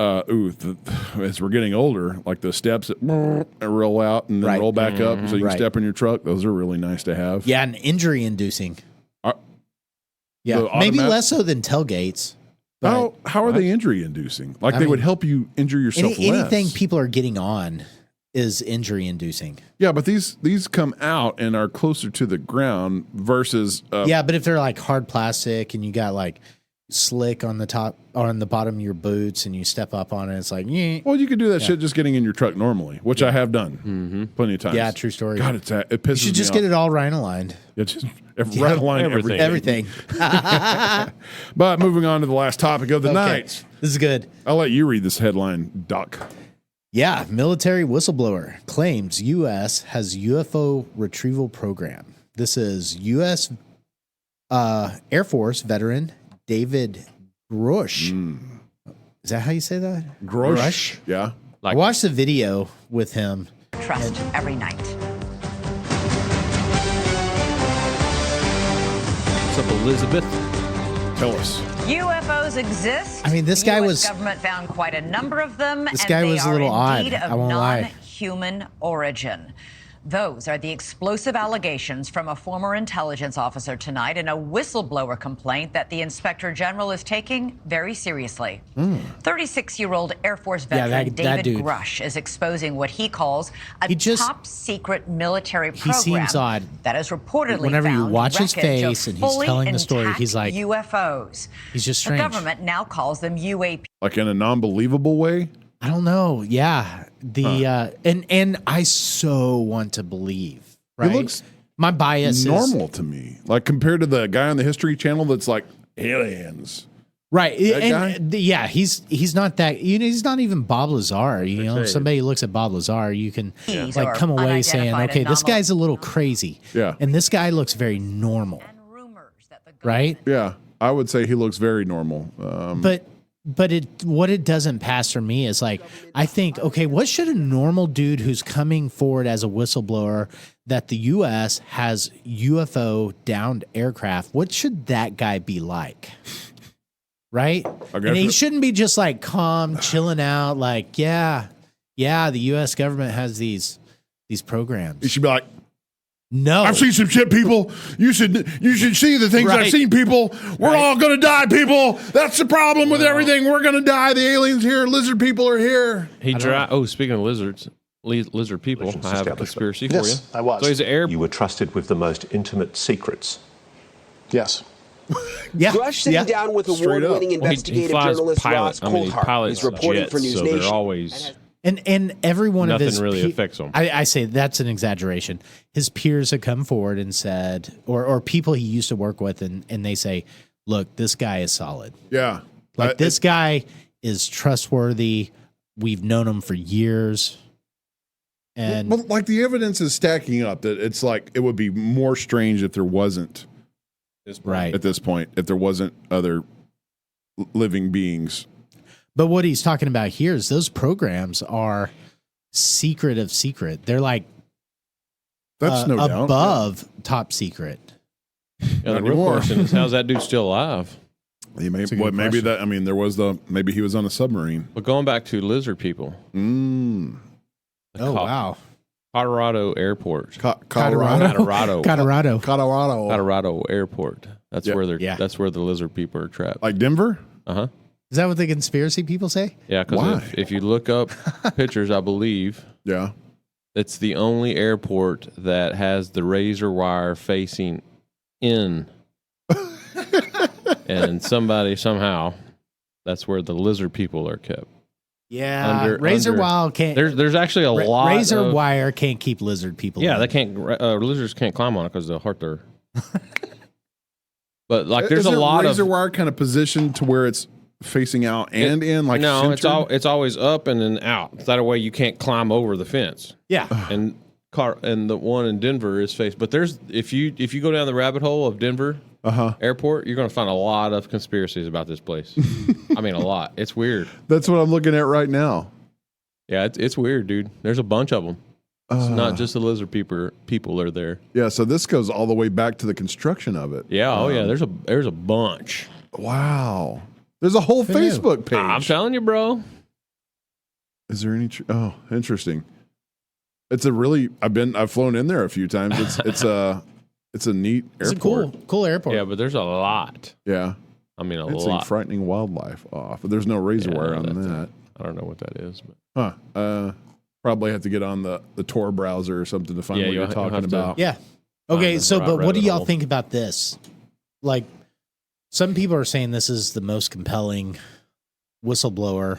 As we're getting older, like the steps that roll out and then roll back up, so you can step in your truck. Those are really nice to have. Yeah, and injury-inducing. The Maybe automatic- less so than tailgates. but How are they injury inducing? Like I they would mean, help you injure yourself anything less. people are getting on is injury-inducing. Yeah, but these come out and are closer to the ground versus. Yeah, but if they're like hard plastic and you got like slick on the top or on the bottom of your boots and you step up on it, it's like, Well, you could do that shit just getting in your truck normally, which I have done plenty of times. yeah, true story. God, it pisses You should just me get off. it all Rhino lined. Yeah, just right line everything. Everything. But moving on to the last topic of the night, This is good. I'll let you read this headline, Doc. Yeah, military whistleblower claims U.S. has UFO retrieval program. This is U.S. Air Force veteran David Grush. Is that how you say that? Grush. Yeah. I watched the video with him. Trust every night. What's up, Elizabeth? Tell us. UFOs exist. I mean, this The guy US was- government found quite a number of them. This and guy they was a are little odd, indeed I of won't lie. non-human origin. Those are the explosive allegations from a former intelligence officer tonight in a whistleblower complaint that the inspector general is taking very seriously. 36-year-old Air Force Yeah, veteran that David dude. Grush is exposing what he calls a He just- top secret military program seems odd. that has reportedly Whenever you found watch his wreckage of face and he's fully telling the story, intact he's like- UFOs. He's just The strange. government now calls them UAP. Like in a non-believable way. I don't know. Yeah. And I so want to believe. Right? It looks my bias is normal to me. Like compared to the guy on the History Channel that's like aliens. right. That And yeah, he's not that. He's not even Bob Lazar. You know, if say. somebody looks at Bob Lazar, you can These like are come away saying, unidentified okay, this anomalies. guy's a little crazy. Yeah. And this guy looks very normal. And rumors that the Right. Yeah, I would say he looks very normal. But what it doesn't pass for me is like, I think, okay, what should a normal dude who's coming forward as a whistleblower that the U.S. has UFO downed aircraft, what should that guy be like? Right? guess And he it- shouldn't be just like calm, chilling out, like, yeah, the U.S. government has these You programs. should be like, No. I've seen some shit, people. You should see the things I've Right. seen, people. We're all gonna die, people. That's the problem with everything. We're gonna die. The aliens here, lizard people are here. Speaking of lizards, lizard people, I have a conspiracy for you. Yes, I was. So he's an air. You were trusted with the most intimate secrets. Yes. yeah. Grush sitting yeah. down with Straight award-winning up. Well, he investigative flies journalist pilot. Ross I mean, he Coulthart. pilots He's reporting jets, for News so Nation. they're always And every one of nothing his really affects him. I say that's an exaggeration. His peers have come forward and said, or people he used to work with, and they say, look, this guy is solid. Yeah. Like this guy is trustworthy. We've known him for years. And well, like the evidence is stacking up that it's like it would be more strange if there wasn't right at this point, if there wasn't other living beings. But what he's talking about here is those programs are secret of secret. They're like that's no doubt above top secret. Yeah, the real question is, how's that dude still alive? Maybe that. I mean, maybe he was on a submarine. But going back to lizard people. Wow. Colorado Airport. Colorado Airport. That's where that's where the lizard people are trapped. Like Denver? Uh-huh. Is that what the conspiracy people say? Yeah, because if you look up pictures, I believe. Yeah. It's the only airport that has the razor wire facing in. And somehow, that's where the lizard people are kept. Yeah, razor wire can't. There's actually a lot. Razor wire can't keep lizard people. Yeah, in. they can't. Lizards can't climb on it because they'll hurt their. But like, there's a lot of razor wire kind of positioned to where it's facing out and in. Like no, centered? it's always up and then out. That way you can't climb over the fence. Yeah, and the one in Denver is faced. But there's if you go down the rabbit hole of Denver. Airport, you're going to find a lot of conspiracies about this place. I mean, a lot. It's weird. That's what I'm looking at right now. Yeah, it's weird, dude. There's a bunch of them. It's not just the lizard people are there. Yeah, so this goes all the way back to the construction of it. Yeah, there's a bunch. Wow. There's a whole Facebook page. I'm telling you, bro. Is there any interesting. It's a really I've flown in there a few times. It's a neat airport. It's a cool airport. Yeah, but there's a lot. Yeah. I mean, it's lot. Frightening wildlife off. But there's no razor wire on that. I don't know what that is. But. Probably have to get on the Tor browser or something to find what you're talking about. Yeah. Okay, but what do y'all think about this? Like, some people are saying this is the most compelling whistleblower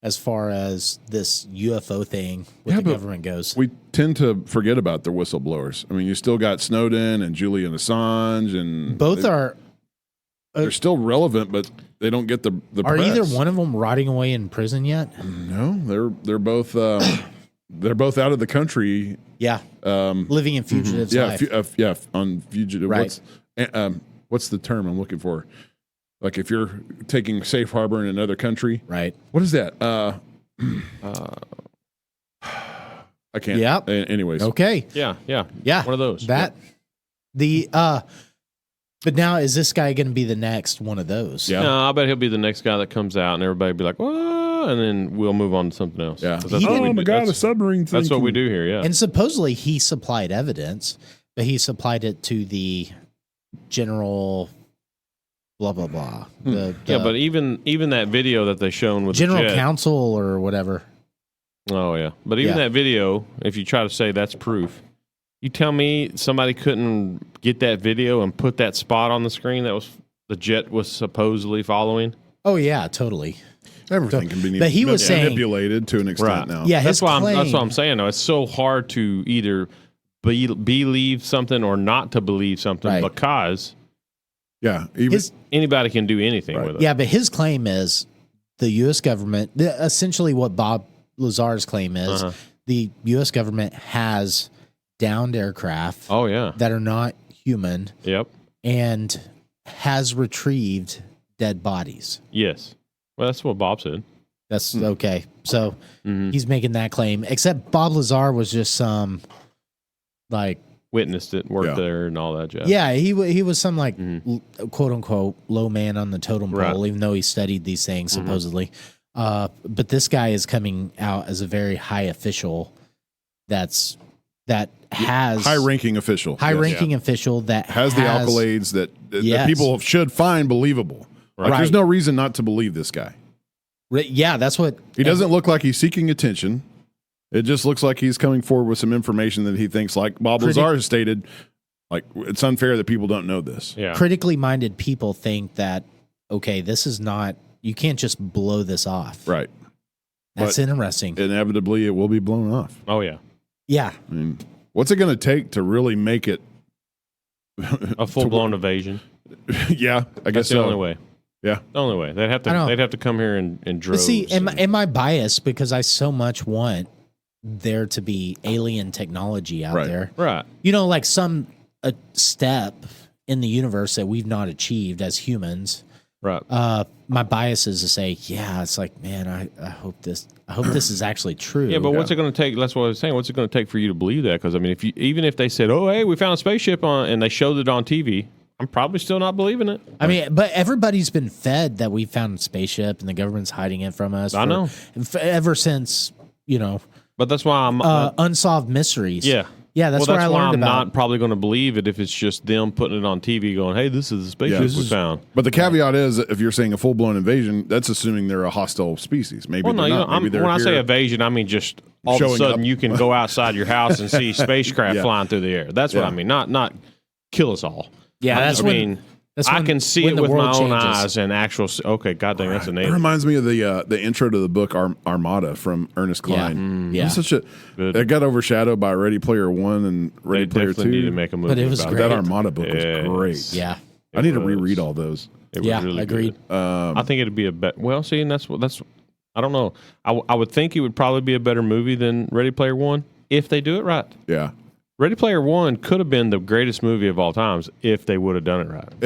as far as this UFO thing with the government goes. We tend to forget about the whistleblowers. I mean, you still got Snowden and Julian Assange, and both are. They're still relevant, but they don't get the Are press. either one of them rotting away in prison yet? No, they're both they're both out of the country. Yeah, living in fugitives' life. On fugitive. Right. What's the term I'm looking for? Like if you're taking safe harbor in another country, right? What is that? I can't. Yeah. Anyways. Okay. Yeah. One of those. But now is this guy going to be the next one of those? Yeah. No, I bet he'll be the next guy that comes out, and everybody will be like, "Whoa," and then we'll move on to something else. Yeah. Oh my God, a submarine thing. That's what we do here. Yeah. And supposedly he supplied evidence, but he supplied it to the general. Blah blah blah. But even that video that they shown with general the jet, counsel or whatever. Oh yeah, but even that video, if you try to say that's proof, you tell me somebody couldn't get that video and put that spot on the screen that was the jet was supposedly following. Oh yeah, totally. Everything can be but he was saying, manipulated to an extent now. Yeah, that's what I'm saying. Though it's so hard to either believe something or not to believe something because. Yeah, anybody can do anything with it. Yeah, but his claim is the U.S. government, essentially what Bob Lazar's claim is, the U.S. government has downed aircraft that are not human and has retrieved dead bodies. Yes. Well, that's what Bob said. That's okay. So he's making that claim, except Bob Lazar was just some witnessed it, worked there, and all that jazz. Yeah, he was some quote unquote low man on the totem pole, even though he studied these things supposedly. But this guy is coming out as a very high official. That has high-ranking official that has the accolades that people should find believable. Like, there's no reason not to believe this guy. Yeah, that's what he doesn't look like he's seeking attention. It just looks like he's coming forward with some information that he thinks, like Bob Lazar has stated, like it's unfair that people don't know this. Yeah. Critically minded people think that, okay, this is not, you can't just blow this off. Right. That's interesting. Inevitably, it will be blown off. Oh yeah, Yeah. I mean, what's it going to take to really make it a full blown invasion. Yeah, I guess That's the so. only way. Yeah, the only way. They'd have to. I know. They'd have to come here in But droves. see, am I biased because I so much want there to be alien technology out Right. there? Right. You know, like some step in the universe that we've not achieved as humans. Right. My bias is to say, yeah, it's like, man, I hope this is actually true. Yeah, but what's it going to take? That's what I was saying. What's it going to take for you to believe that? Because I mean, even if they said, "Oh, hey, we found a spaceship," and they showed it on TV, I'm probably still not believing it. I mean, but everybody's been fed that we found a spaceship and the government's hiding it from us. I know. Ever since, But that's why I'm unsolved mysteries. Yeah. Yeah, that's well, what I that's why learned I'm about. not probably going to believe it if it's just them putting it on TV going, "Hey, this is the spaceship we found." But the caveat is, if you're saying a full blown invasion, that's assuming they're a hostile species. Maybe Well, no, they're not. Maybe they're when I say here. evasion, I mean just all of a Showing sudden up. you can go outside your house and see spacecraft Yeah. flying through the air. That's what Yeah. I mean. Not kill us all. Yeah, I that's mean, I can see when it the with my world own changes. eyes and actual. Okay, goddamn, that's an It alien. reminds me of the intro to the book Armada from Ernest Cline. Yeah. It was such a Good. it got overshadowed by Ready Player One and They Ready Player definitely need to Two. make a movie. But it was about But great. that Armada book Yes. was great. Yeah. I need to was. reread all those. It was Yeah, really agreed. good. I think it'd be a bet. Well, see, and that's. I don't know. I would think it would probably be a better movie than Ready Player One if they do it right. Yeah. Ready Player One could have been the greatest movie of all times if they would have done it right.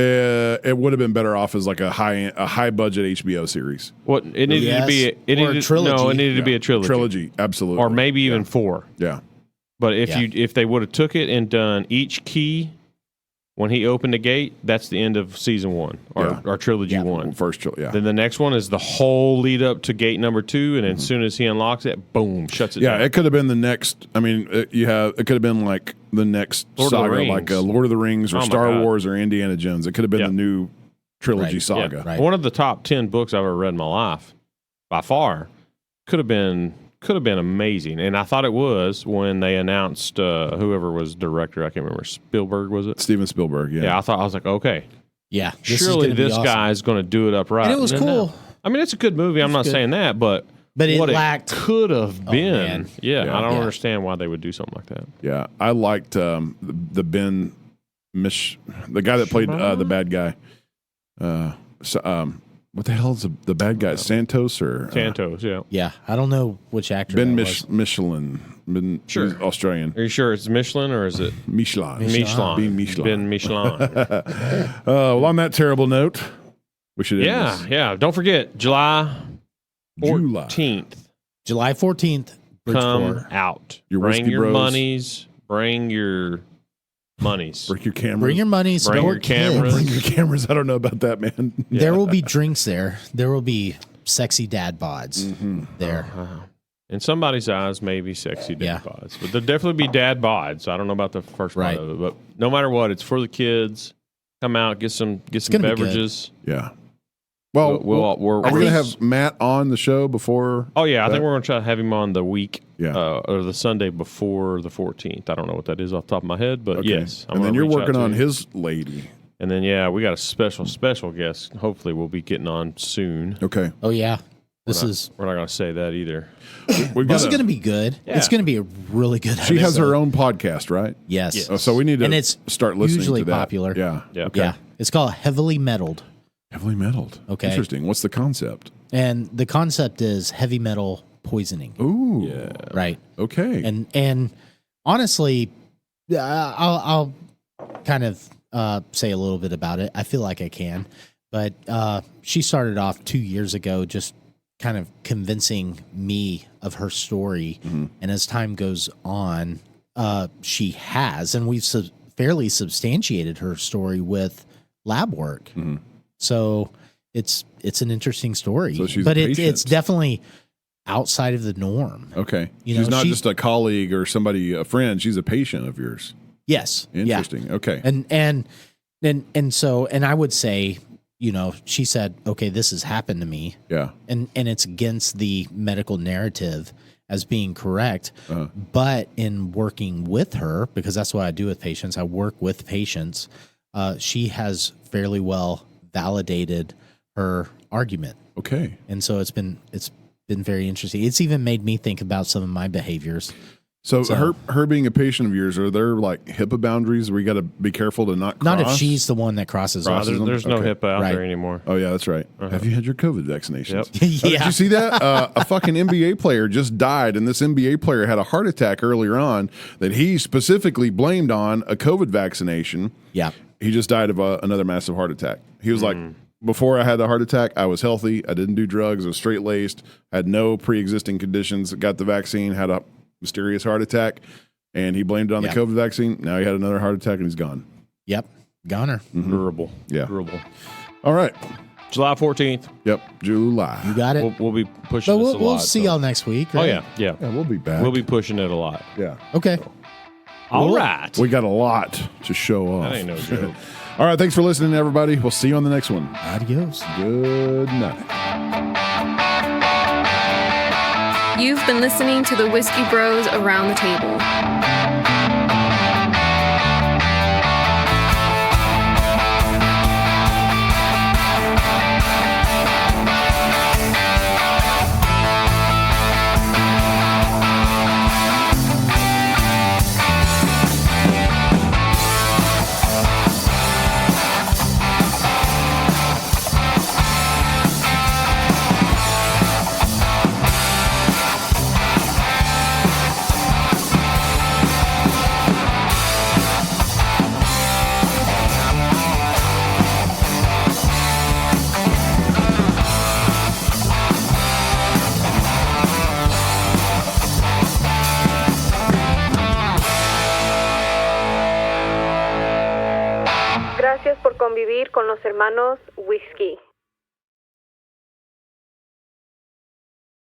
It would have been better off as like a high budget HBO series. What it needed to be? Yes. It Or a needed, trilogy. No, it needed to be a trilogy. Trilogy, absolutely. Or maybe even 4. Yeah. But Yeah. if they would have took it and done each key when he opened the gate, that's the end of season 1 or trilogy 1. First trilogy, yeah. Then the next one is the whole lead up to gate number 2, and then as soon as he unlocks it, boom, shuts it Yeah, down. it could have been the next. I mean, it could have been like the next Lord of the saga, Rings. like Lord of the Rings or Oh my Star God. Wars or Indiana Jones. It could have been Yeah. the new trilogy Right. saga. Right. One of the top 10 books I've ever read in my life, by far, could have been amazing. And I thought it was when they announced whoever was director. I can't remember. Spielberg, was it? Steven Spielberg. Yeah. Yeah, I was like, okay, Yeah. This is surely gonna be this awesome. guy is going to do it up right. And it was then, cool. I mean, it's a good movie. I'm not good. saying that, but It what lacked. could have been. man. Yeah, I don't Yeah. understand why they would do something like that. Yeah. I liked the Ben Mish, the guy that played the bad guy. What the hell is the bad guy? Santos or Santos, yeah. Yeah. I don't know which actor. Ben that was. Michelin. Sure. He's Australian. Are you sure it's Michelin or is it Michelin. Michelin? Ben Michelin. Ben Michelin. Well, on that terrible note, we should end Yeah, this. yeah. Don't forget, July 14th. July 14th. Come Bridgeport. out. Your bring whiskey your bros. monies. Bring your monies. Bring your cameras. Bring your money. Bring Support your cameras. kids. Bring your cameras. I don't know about that, man. There will be drinks there. There will be sexy dad bods there. In somebody's eyes, maybe sexy dad Yeah. bods. But there'll definitely be dad bods. I don't know about the first Right. part of it. But no matter what, it's for the kids. Come out, get some gonna be good. beverages. Yeah. Well, We're, are we going to have Matt on the show before? Oh yeah, I that? think we're going to try to have him on the week, Yeah. or the Sunday before the 14th. I don't know what that is off the top of my head, but Okay. yes. And then gonna you're reach out working to on him. his lady. And then we got a special guest. Hopefully, we'll be getting on soon. Okay. Oh yeah. We're We're not going to say that either. We've This is got going to be good. Yeah. It's going to be a really good. She has episode. her own podcast, right? Yes. Oh, so we need to And it's start listening hugely to that. popular. Yeah. Yeah. Okay. Yeah. It's called Heavily Metaled. Heavily metaled. Okay. Interesting. What's the concept? And the concept is heavy metal poisoning. Ooh. Yeah. Right. Okay. And honestly, I'll kind of say a little bit about it. I feel like I can, but she started off 2 years ago, just kind of convincing me of her story. And as time goes on, she has, and we've fairly substantiated her story with lab work. So it's an interesting story, So she's but patient. it's definitely outside of the norm. Okay. You She's know, not she- just a colleague or somebody, a friend. She's a patient of yours. Yes. Yeah. Interesting. Okay. And so I would say, she said, okay, this has happened to me, Yeah. and it's against the medical narrative as being correct. Uh-huh. But in working with her, because that's what I do with patients, I work with patients. She has fairly well validated her argument, Okay. and so it's been very interesting. It's even made me think about some of my behaviors. So her being a patient of yours, are there like HIPAA boundaries where you got to be careful to not cross? Not if she's the one that crosses us. There's no HIPAA out there anymore. Oh, yeah, that's right. Have you had your COVID vaccinations? Yep. Yeah. Did you see that? A fucking NBA player just died, and this NBA player had a heart attack earlier on that he specifically blamed on a COVID vaccination. Yeah. He just died of another massive heart attack. He was like, before I had the heart attack, I was healthy. I didn't do drugs. I was straight-laced. Had no pre-existing conditions. Got the vaccine, had a mysterious heart attack, and he blamed it on the COVID vaccine. Now he had another heart attack, and he's gone. Yep. Goner. Durable. Yeah. Durable. All right. July 14th. Yep. July. You got it. We'll be pushing But this a lot. we'll see y'all next week. Right? Oh, yeah. Yeah, we'll be back. We'll be pushing it a lot. Yeah. Okay. All right. We got a lot to show off. That ain't no joke. All right. Thanks for listening, everybody. We'll see you on the next one. Adios. Good night. You've been listening to the Whiskey Bros Around the Table. Gracias por convivir con los hermanos Whiskey.